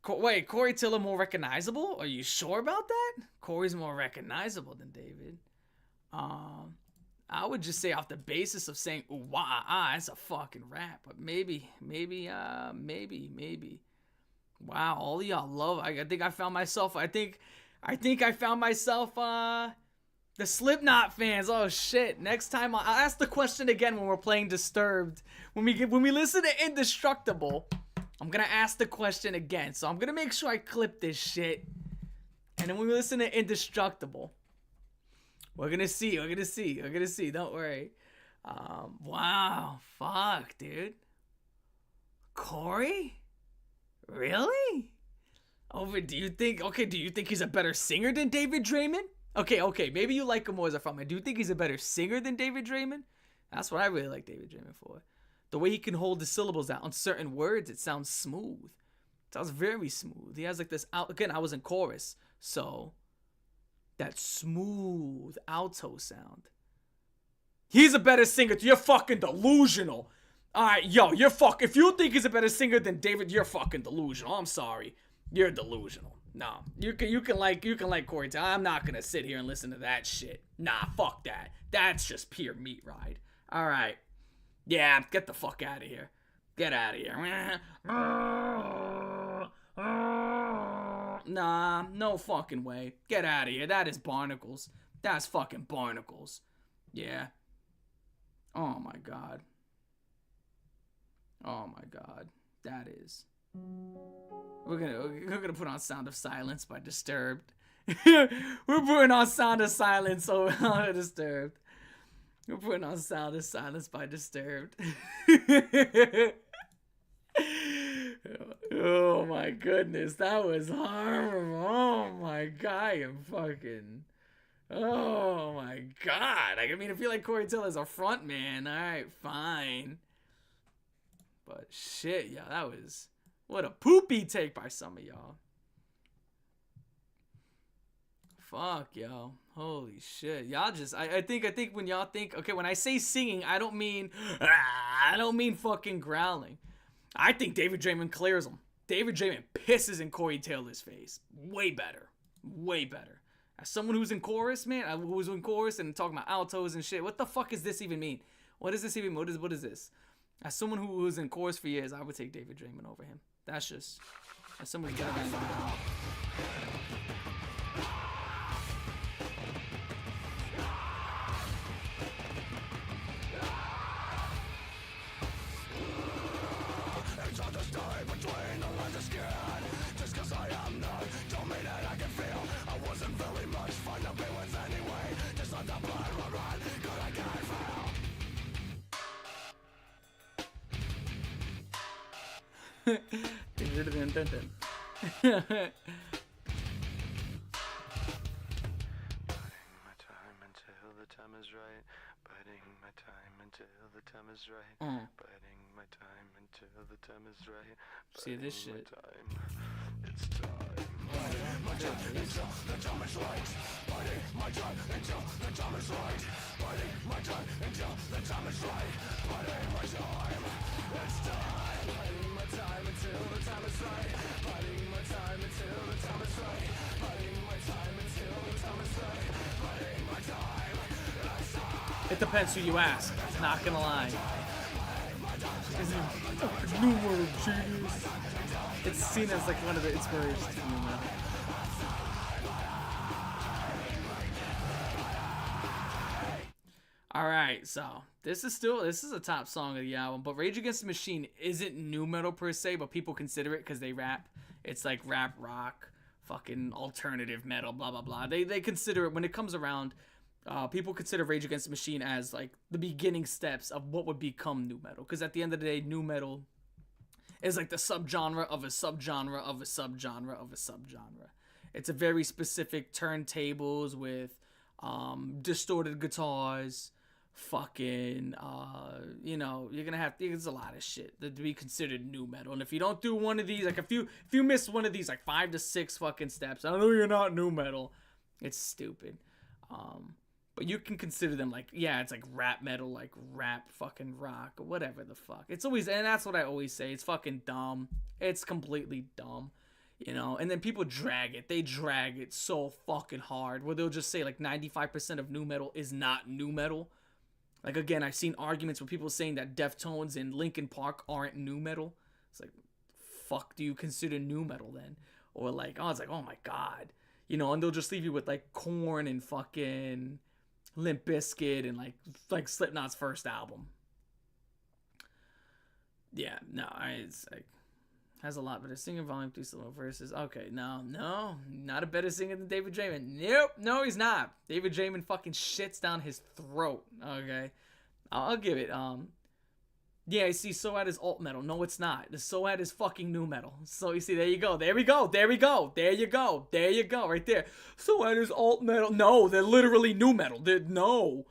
Wait, Corey Taylor more recognizable? Are you sure about that? Corey's more recognizable than David. I would just say off the basis of saying ooh wah ah, it's a fucking rap. But maybe. Wow, all of y'all love. I think I found myself. The Slipknot fans. Oh shit! Next time I'll ask the question again when we're playing Disturbed. When we listen to Indestructible, I'm gonna ask the question again. So I'm gonna make sure I clip this shit. And then when we listen to Indestructible, we're gonna see. Don't worry. Wow. Fuck, dude. Corey? Really? Do you think he's a better singer than David Draymond? Okay. Maybe you like him more as a frontman. Do you think he's a better singer than David Draymond? That's what I really like David Draymond for. The way he can hold the syllables out on certain words, it sounds smooth. It sounds very smooth. He has like this again, I was in chorus, so that smooth alto sound. He's a better singer. You're fucking delusional. Alright, yo, if you think he's a better singer than David, you're fucking delusional. I'm sorry. You're delusional. No. You can like Corey Taylor. I'm not gonna sit here and listen to that shit. Nah, fuck that. That's just pure meat ride. Alright. Yeah, get the fuck out of here. Get out of here. Nah, no fucking way. Get out of here. That is barnacles. That's fucking barnacles. Yeah. Oh my god. That is. We're gonna put on Sound of Silence by Disturbed. We're putting on Sound of Silence over Disturbed. We're putting on Sound of Silence by Disturbed. Oh my goodness, that was horrible. Oh my god, oh my god. I mean, I feel like Corey Taylor's a front man. Alright, fine. But shit, yeah, that was... What a poopy take by some of y'all. Fuck, yo. Holy shit. Y'all just... I think when y'all think... Okay, when I say singing, I don't mean fucking growling. I think David Draymond clears them. David Draymond pisses in Corey Taylor's face. Way better. As someone who's in chorus, man, who's in chorus and talking about altos and shit, what the fuck does this even mean? What does this even mean? What is this? As someone who was in chorus for years, I would take David Draymond over him. That's just... As someone who's got to It's hard to stay between the lines of skin. Just cause I am not, don't mean that I can feel. I wasn't very much fun to be with anyway. Just let the blood run, good I can't feel. See this shit. It depends who you ask. Not gonna lie. New Metal genius. It's seen as like one of the inspirations to New Metal. Alright, so this is a top song of the album, but Rage Against the Machine isn't New Metal per se, but people consider it because they rap. It's like rap rock, fucking alternative metal, blah blah blah. They consider it when it comes around. People consider Rage Against the Machine as like the beginning steps of what would become new metal. Because at the end of the day, new metal is like the subgenre of a subgenre of a subgenre of a subgenre. It's a very specific turntables with distorted guitars, fucking, you're gonna have, there's a lot of shit that to be considered new metal. And if you don't do one of these, like if you miss one of these like 5 to 6 fucking steps, I know you're not new metal. It's stupid. But you can consider them like, yeah, it's like rap metal, like rap fucking rock, or whatever the fuck. It's always, and that's what I always say. It's fucking dumb. It's completely dumb, And then people drag it. They drag it so fucking hard, where they'll just say like 95% of new metal is not new metal. Like again, I've seen arguments with people saying that Deftones and Linkin Park aren't new metal. It's like, fuck, do you consider new metal then? Or like, oh, it's like, oh my god, and they'll just leave you with like Korn and fucking Limp Bizkit and like Slipknot's first album. Yeah, no, it's like has a lot better singing, volume 3 solo verses. Okay, no, not a better singer than David Draymond. Nope, no, he's not. David Draymond fucking shits down his throat. Okay, I'll give it. Yeah, you see, Soad is alt metal. No, it's not. The Soad is fucking new metal. So you see, there you go. There we go. There we go. There you go. There you go. Right there. Soad is alt metal. No, they're literally new metal. No.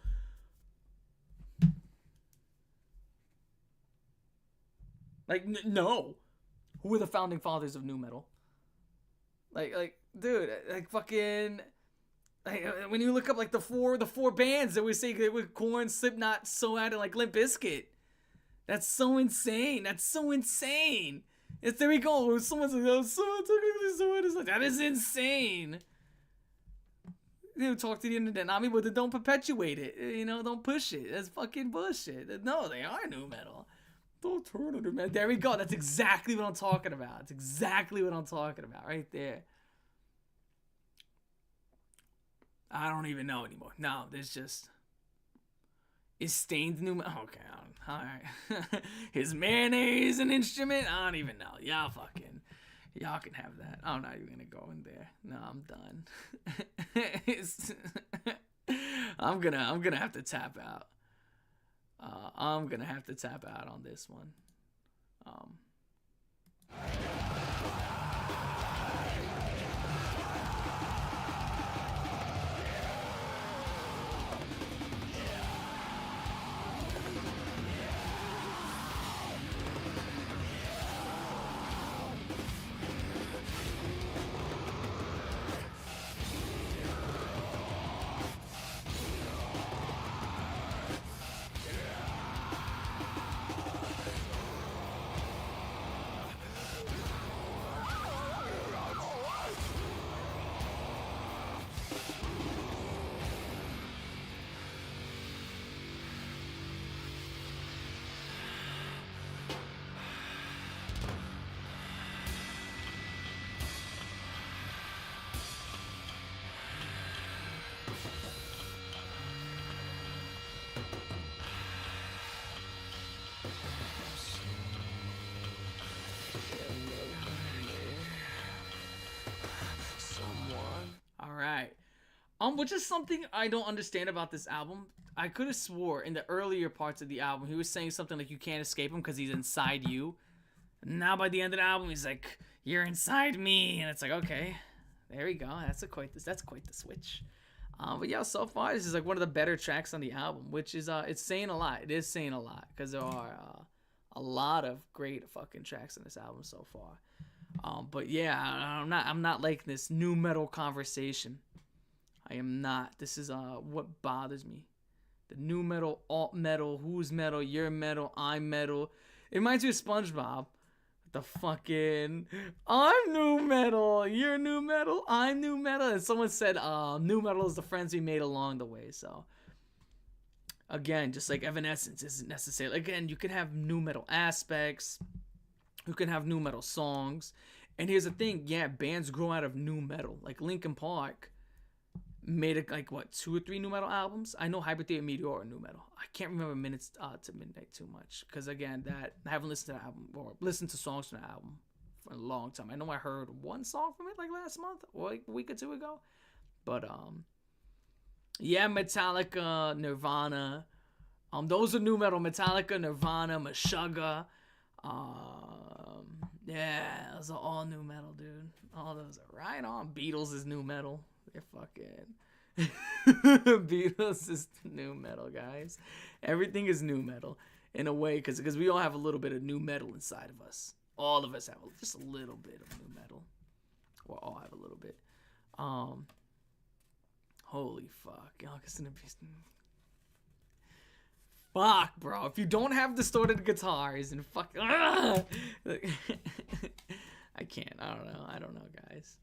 Like, no. Who are the founding fathers of new metal? Like, dude, like fucking. Like, when you look up like the four bands that we say they were Korn, Slipknot, Soad, and like Limp Bizkit. That's so insane. There we go. Someone's like, oh, someone is like, that is insane. Talk to the internet, but don't perpetuate it. Don't push it. That's fucking bullshit. No, they are new metal. Alternative, man. There we go. That's exactly what I'm talking about. Right there. I don't even know anymore. No, there's just... Is Stained new metal? Okay, alright. Is mayonnaise an instrument? I don't even know. Y'all can have that. I'm not even gonna go in there. No, I'm done. I'm gonna have to tap out. I'm gonna have to tap out on this one. Which is something I don't understand about this album. I could have swore in the earlier parts of the album he was saying something like you can't escape him because he's inside you. And now by the end of the album, he's like, "You're inside me," and it's like, okay, there we go. That's quite the switch. But yeah, so far this is like one of the better tracks on the album, which is it's saying a lot. It is saying a lot because there are a lot of great fucking tracks on this album so far. But yeah, I'm not like this new metal conversation. I am not. This is what bothers me. The new metal, alt metal, who's metal, you're metal, I'm metal. It reminds me of SpongeBob. The fucking I'm new metal, you're new metal, I'm new metal, and someone said new metal is the friends we made along the way. So again, just like Evanescence isn't necessarily, again, you can have new metal aspects, you can have new metal songs, and here's the thing, yeah, bands grow out of new metal. Like Linkin Park made like what 2 or 3 new metal albums. I know Hybrid Theory and Meteor are new metal. I can't remember Minutes to Midnight too much because again, that I haven't listened to the album or listened to songs from the album for a long time. I know I heard one song from it like last month or like a week or two ago, but yeah, Metallica, Nirvana, those are new metal. Metallica, Nirvana, Meshuggah, yeah, those are all new metal, dude. All those are right on. Beatles is new metal. They're fucking Beatles is new metal, guys. Everything is new metal in a way because we all have a little bit of new metal inside of us. All of us have just a little bit of new metal. Or all have a little bit. Holy fuck. Fuck, bro. If you don't have distorted guitars and fuck I can't. I don't know, guys.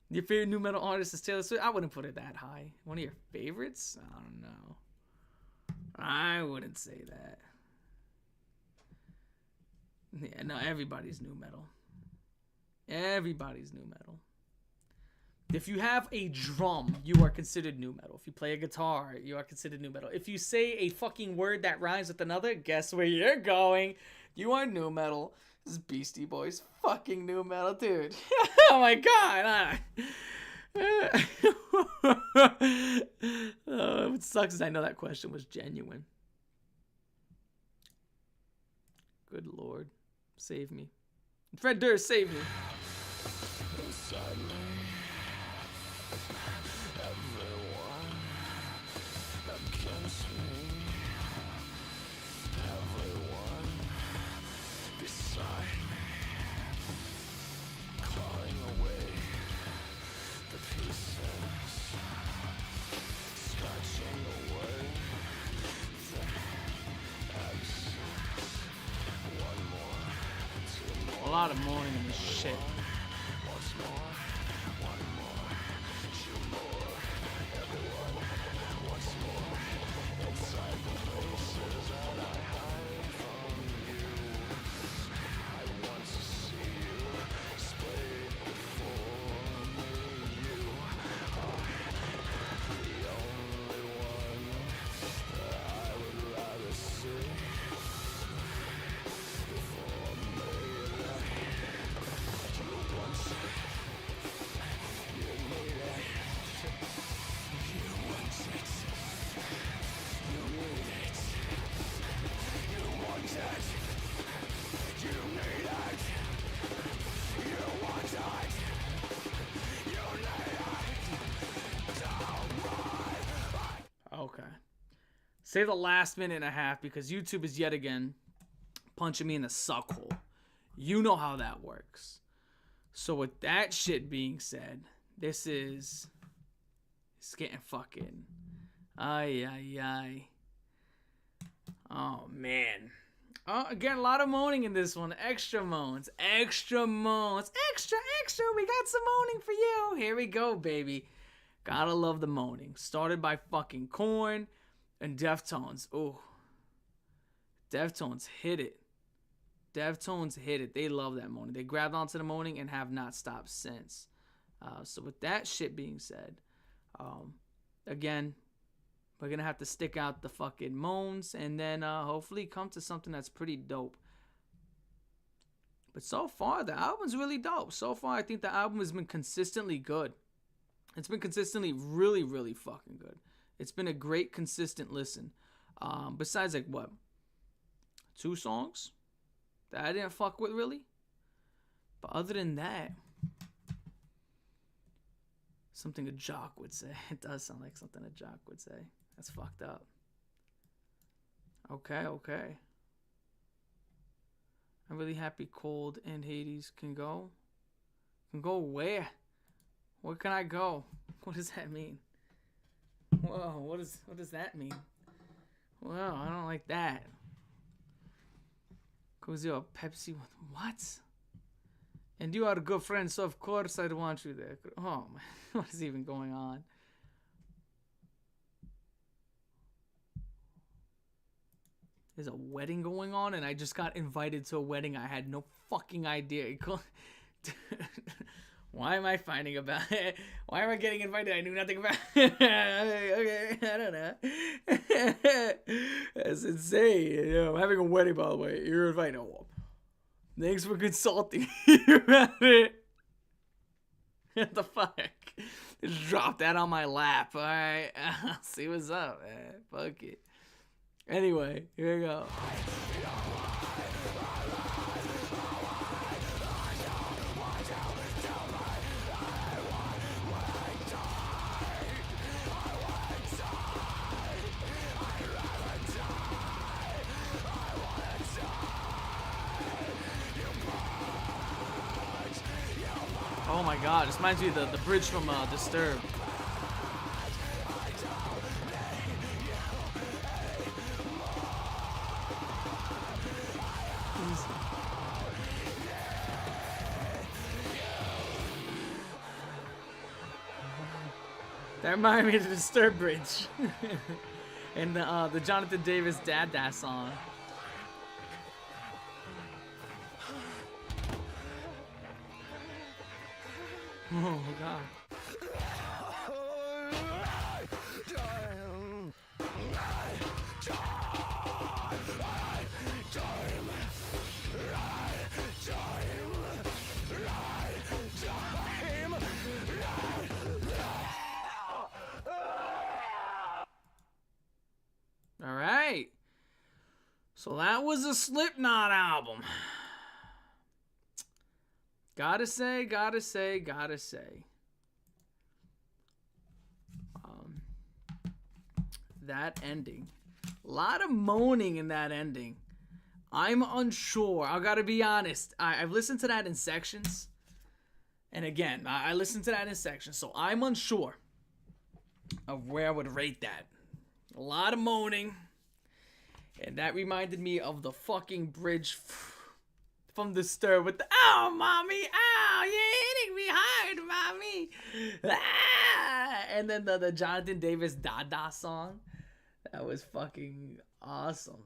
Your favorite new metal artist is Taylor Swift? I wouldn't put it that high. One of your favorites? I don't know. I wouldn't say that. Yeah, no, everybody's new metal. Everybody's new metal. If you have a drum, you are considered new metal. If you play a guitar, you are considered new metal. If you say a fucking word that rhymes with another, guess where you're going? You are new metal. This is Beastie Boys fucking new metal, dude. Oh my god. What sucks is I know that question was genuine. Good lord. Save me. Fred Durst, save me. Inside me, everyone against me, everyone beside me, clawing away the pieces, scratching away the absence. One more, two more. A lot of mourning in this shit. Once more, one more, two more, everyone, once more, inside the places that I hide from you. I want to see you split before me. You are the only one that I would rather see before me. You once Okay. Say the last minute and a half because YouTube is yet again punching me in the suck hole. You know how that works. So with that shit being said, it's getting fucking ay. Oh man. Again, a lot of moaning in this one. Extra moans. Extra. We got some moaning for you. Here we go, baby. Gotta love the moaning. Started by fucking Korn and Deftones. Ooh. Deftones hit it. They love that moaning. They grabbed onto the moaning and have not stopped since. So with that shit being said, again, we're going to have to stick out the fucking moans and then hopefully come to something that's pretty dope. But so far, the album's really dope. So far, I think the album has been consistently good. It's been consistently really, really fucking good. It's been a great, consistent listen. Besides, like, what? 2 songs that I didn't fuck with really. But other than that, something a jock would say. It does sound like something a jock would say. That's fucked up. Okay, okay. I'm really happy Cold and Hades can go. Can go where? Where can I go? What does that mean? Whoa, what does that mean? Well, I don't like that. Cause you're a Pepsi with what? And you are a good friend, so of course I'd want you there. Oh my, what is even going on? There's a wedding going on, and I just got invited to a wedding. I had no fucking idea. Why am I finding about it? Why am I getting invited? I knew nothing about it. Okay, I don't know. That's insane. You know, I'm having a wedding, by the way. You're invited. Oh, thanks for consulting about it. What the fuck? Just drop that on my lap. All right, I'll see what's up, man. Fuck it. Anyway, here we go. Oh my god, this reminds me of the bridge from Disturbed. That reminded me of the Disturbed bridge. And the Jonathan Davis Dada song. Oh god. All right. So that was a Slipknot album. Gotta say. That ending. A lot of moaning in that ending. I'm unsure. I gotta be honest. I've listened to that in sections. And again, I listened to that in sections. So I'm unsure of where I would rate that. A lot of moaning. And that reminded me of the fucking bridge from Disturbed with the, oh, mommy, ow, you're hitting me hard, mommy. Ah! And then the Jonathan Davis Dada song. That was fucking awesome.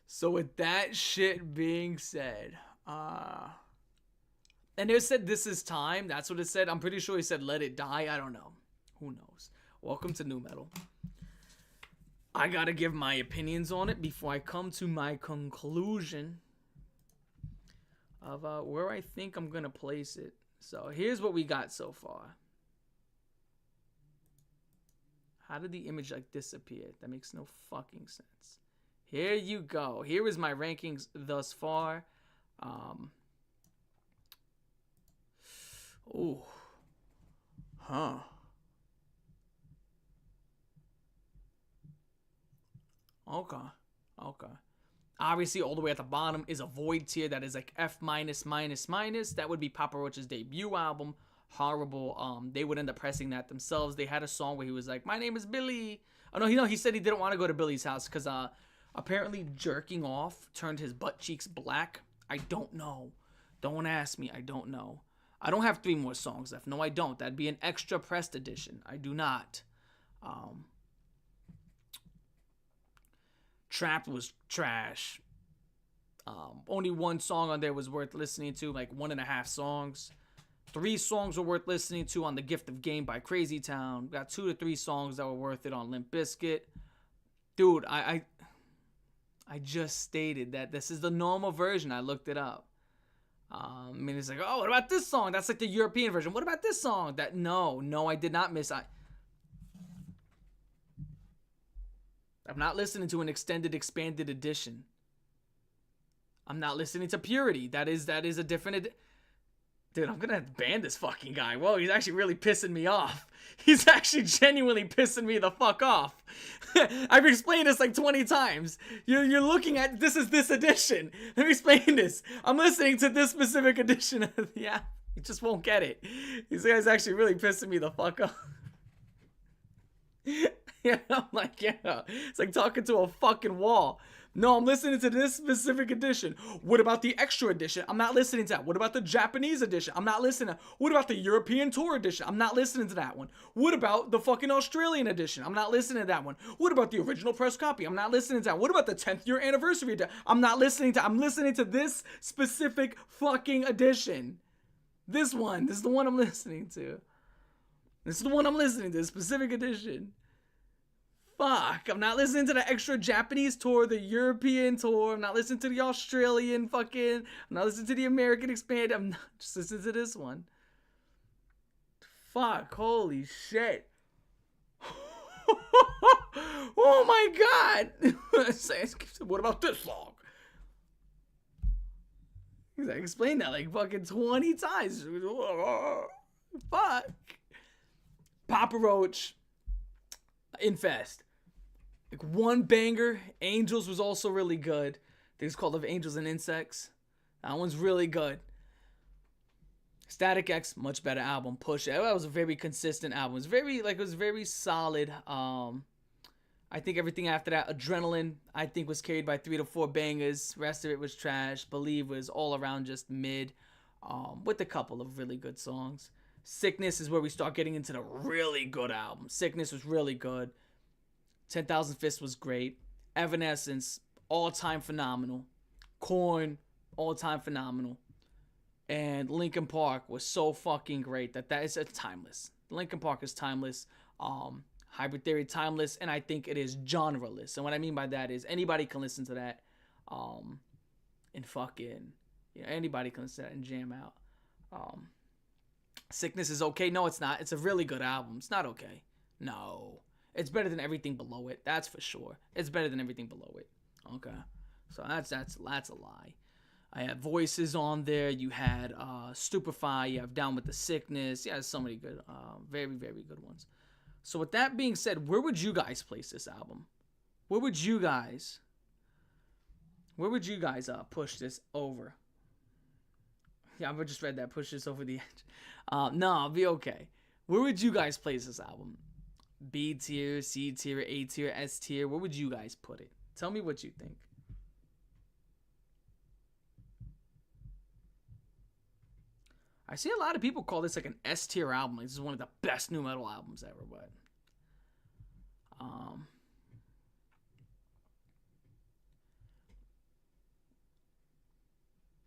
So with that shit being said, and it said this is time. That's what it said. I'm pretty sure he said let it die. I don't know. Who knows? Welcome to Nu Metal. I gotta give my opinions on it before I come to my conclusion of where I think I'm gonna place it. So here's what we got so far. How did the image like disappear? That makes no fucking sense. Here you go. Here is my rankings thus far. Ooh. Huh. Okay. Obviously, all the way at the bottom is a void tier that is like F-. That would be Papa Roach's debut album. Horrible. They would end up pressing that themselves. They had a song where he was like, "My name is Billy." Oh no, he said he didn't want to go to Billy's house because apparently jerking off turned his butt cheeks black. I don't know. Don't ask me. I don't know. I don't have 3 more songs left. No, I don't. That'd be an extra pressed edition. I do not. Trapped was trash. Only 1 song on there was worth listening to, like 1.5 songs. 3 songs were worth listening to on The Gift of Game by Crazy Town. Got 2 to 3 songs that were worth it on Limp Bizkit. Dude, I just stated that this is the normal version. I looked it up. I mean, it's like, oh, what about this song? That's like the European version. What about this song? No, I did not miss. I'm not listening to an extended, expanded edition. I'm not listening to Purity. That is a different Dude, I'm gonna ban this fucking guy. Whoa, he's actually really pissing me off. He's actually genuinely pissing me the fuck off. I've explained this like 20 times. You're looking at, this is this edition. Let me explain this. I'm listening to this specific edition of the app. You just won't get it. This guy's actually really pissing me the fuck off. Yeah, I'm like, yeah. It's like talking to a fucking wall. No, I'm listening to this specific edition. What about the extra edition? I'm not listening to that. What about the Japanese edition? I'm not listening to that. What about the European Tour edition? I'm not listening to that one. What about the fucking Australian edition? I'm not listening to that one. What about the original press copy? I'm not listening to that. What about the 10th year anniversary edition? I'm listening to this specific fucking edition. This one. This is the one I'm listening to. This is the one I'm listening to. This specific edition. Fuck, I'm not listening to the extra Japanese tour, the European tour. I'm not listening to the Australian fucking. I'm not listening to the American expanded. I'm not just listening to this one. Fuck, holy shit. Oh my god. What about this song? He's like, explain that like fucking 20 times. Fuck. Papa Roach. Infest. Like one banger. Angels was also really good. I think it's called Of Angels and Insects. That one's really good. Static X, much better album. Push. That was a very consistent album. It was very solid. I think everything after that, Adrenaline, I think was carried by 3 to 4 bangers. Rest of it was trash. Believe was all around just mid. With a couple of really good songs. Sickness is where we start getting into the really good album. Sickness was really good. 10,000 Fists was great. Evanescence, all-time phenomenal. Korn, all-time phenomenal. And Linkin Park was so fucking great that is timeless. Linkin Park is timeless. Hybrid Theory, timeless. And I think it is genreless. And what I mean by that is anybody can listen to that. And fucking, anybody can listen to that and jam out. Sickness is okay. No, it's not. It's a really good album. It's not okay. No. It's better than everything below it. That's for sure. It's better than everything below it. Okay. So that's a lie. I had Voices on there. You had Stupefy. You have Down with the Sickness. Yeah, so many good, very, very good ones. So with that being said, where would you guys place this album? Where would you guys push this over? Yeah, I just read that. Push this over the edge. No, I'll be okay. Where would you guys place this album? B tier, C tier, A tier, S tier. Where would you guys put it? Tell me what you think. I see a lot of people call this like an S tier album. Like this is one of the best nu metal albums ever, but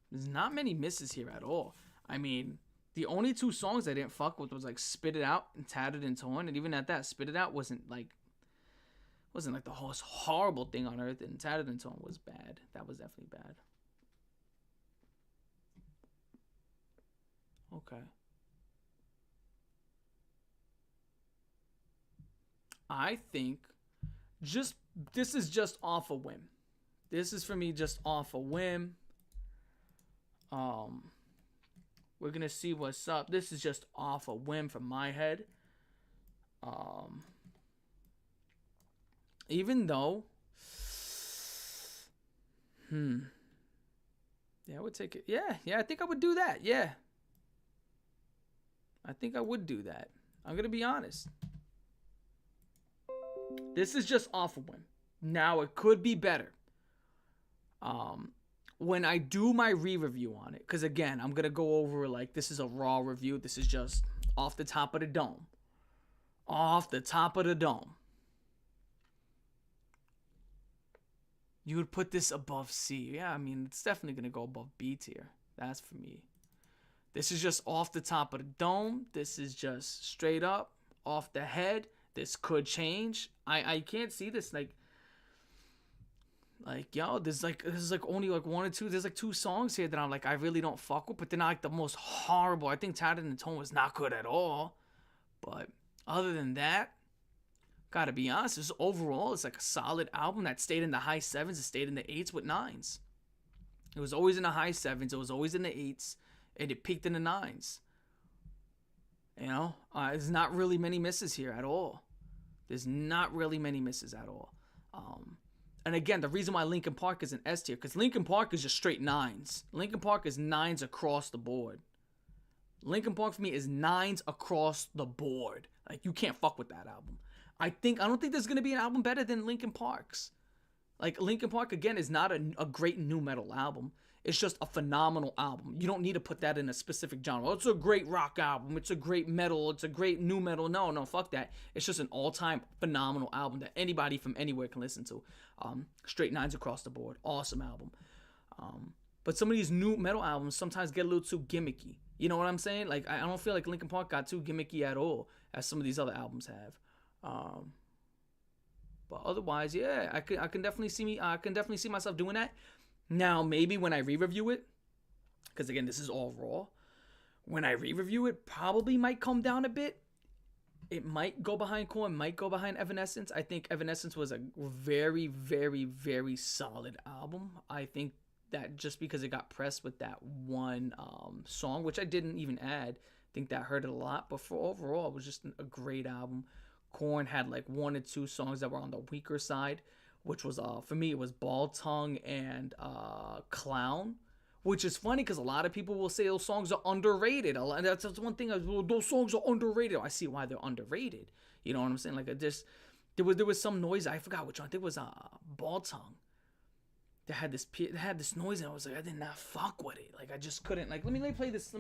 there's not many misses here at all. I mean, the only 2 songs I didn't fuck with was like Spit It Out and Tattered and Torn, and even at that, Spit It Out wasn't like the most horrible thing on earth, and Tattered and Torn was bad. That was definitely bad. Okay. I think this is just off a whim. This is for me just off a whim. We're gonna see what's up. This is just off a whim from my head. Even though, yeah, I would take it. Yeah, I think I would do that. Yeah, I think I would do that. I'm gonna be honest. This is just off a whim. Now it could be better. When I do my re-review on it, because again, I'm gonna go over like this is a raw review. This is just off the top of the dome. Off the top of the dome. You would put this above C. Yeah, I mean, it's definitely gonna go above B tier. That's for me. This is just off the top of the dome. This is just straight up off the head. This could change. I can't see this like yo, this is only like 1 or 2. There's like 2 songs here that I'm like I really don't fuck with, but they're not like the most horrible. I think Tattered and Tone was not good at all. But other than that, Gotta be honest, this overall it's like a solid album that stayed in the high 7s, it stayed in the 8s with 9s. It was always in the high 7s, it was always in the 8s, and it peaked in the 9s. You know, there's not really many misses here at all. There's not really many misses at all. And again, the reason why Linkin Park is an S tier, because Linkin Park is just straight 9s. Linkin Park is 9s across the board. Linkin Park for me is 9s across the board. Like, you can't fuck with that album. I don't think there's gonna be an album better than Linkin Park's. Like, Linkin Park again is not a great nu metal album. It's just a phenomenal album. You don't need to put that in a specific genre. It's a great rock album. It's a great metal. It's a great nu metal. No, fuck that. It's just an all-time phenomenal album that anybody from anywhere can listen to. Straight 9s across the board. Awesome album. But some of these nu metal albums sometimes get a little too gimmicky. You know what I'm saying? Like, I don't feel like Linkin Park got too gimmicky at all, as some of these other albums have. But otherwise, yeah, I can definitely see myself doing that. Now, maybe when I re-review it, because again, this is all raw, when I re-review it, probably might come down a bit. It might go behind Korn, might go behind Evanescence. I think Evanescence was a very, very, very solid album. I think that just because it got pressed with that one song, which I didn't even add, I think that hurt it a lot. But for overall, it was just a great album. Korn had like 1 or 2 songs that were on the weaker side, which was, for me, it was Bald Tongue and Clown, which is funny because a lot of people will say those songs are underrated. And that's one thing, those songs are underrated. I see why they're underrated. You know what I'm saying? Like, there was some noise, I forgot which one, I think it was Bald Tongue. That had this noise, and I was like, I did not fuck with it. Like, I just couldn't. Like, let me play this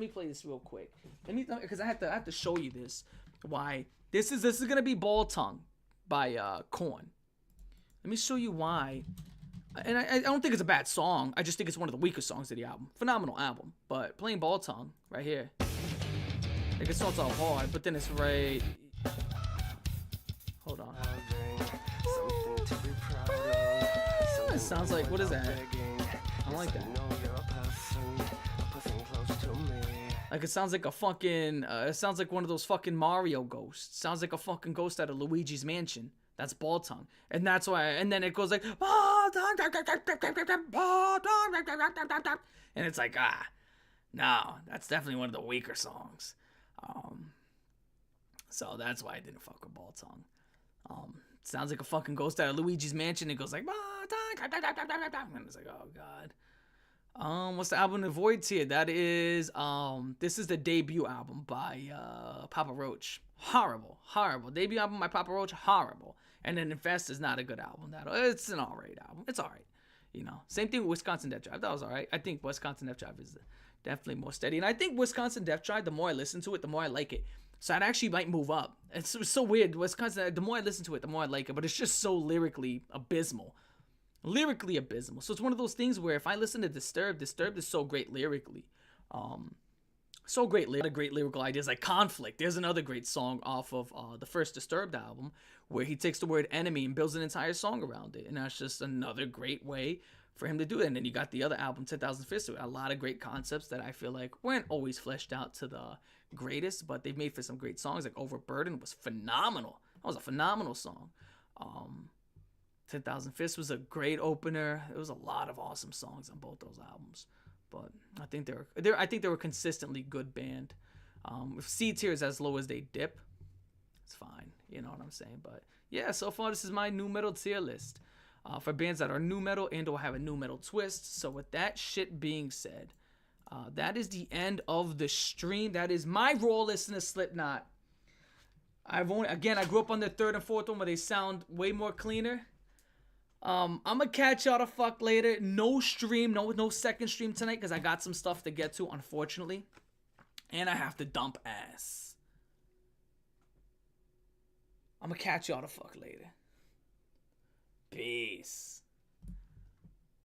real quick. Because I have to show you this. Why this is gonna be Bald Tongue by Korn. Let me show you why. And I don't think it's a bad song. I just think it's one of the weaker songs of the album. Phenomenal album. But playing Bald Tongue right here. Like, it starts off hard, but then it's right. Hold on. It sounds like, what is that? I don't like that. Like, it sounds like a fucking, it sounds like one of those fucking Mario ghosts. Sounds like a fucking ghost out of Luigi's Mansion. That's Bald Tongue. And that's why, and then it goes like, Bald Tongue, Bald Tongue, and it's like, no, that's definitely one of the weaker songs. So that's why I didn't fuck with Bald Tongue. Sounds like a fucking ghost out of Luigi's Mansion. It goes like, Bald Tongue, and it's like, oh god. What's the album in the void tier? That is, this is the debut album by Papa Roach. Horrible. Debut album by Papa Roach, horrible. And then Infest is not a good album. It's an alright album. It's alright. You know, same thing with Wisconsin Death Drive. That was alright. I think Wisconsin Death Drive is definitely more steady. And I think Wisconsin Death Drive, the more I listen to it, the more I like it. So it actually might move up. It's so weird. Wisconsin, the more I listen to it, the more I like it. But it's just so lyrically abysmal. So it's one of those things where if I listen to Disturbed is so great lyrically. So great, a lot of great lyrical ideas like Conflict. There's another great song off of the first Disturbed album where he takes the word enemy and builds an entire song around it. And that's just another great way for him to do it. And then you got the other album, 10,000 Fists, with a lot of great concepts that I feel like weren't always fleshed out to the greatest, but they've made for some great songs. Like Overburden was phenomenal. That was a phenomenal song. 10,000 Fists was a great opener. There was a lot of awesome songs on both those albums. But I think they were consistently good band. If C tier is as low as they dip, it's fine. You know what I'm saying? But yeah, so far this is my nu metal tier list for bands that are nu metal and or have a nu metal twist. So with that shit being said, that is the end of the stream. That is my raw listen to Slipknot. I grew up on the 3rd and 4th one where they sound way more cleaner. I'm gonna catch y'all the fuck later. No stream, no second stream tonight because I got some stuff to get to, unfortunately. And I have to dump ass. I'm gonna catch y'all the fuck later. Peace.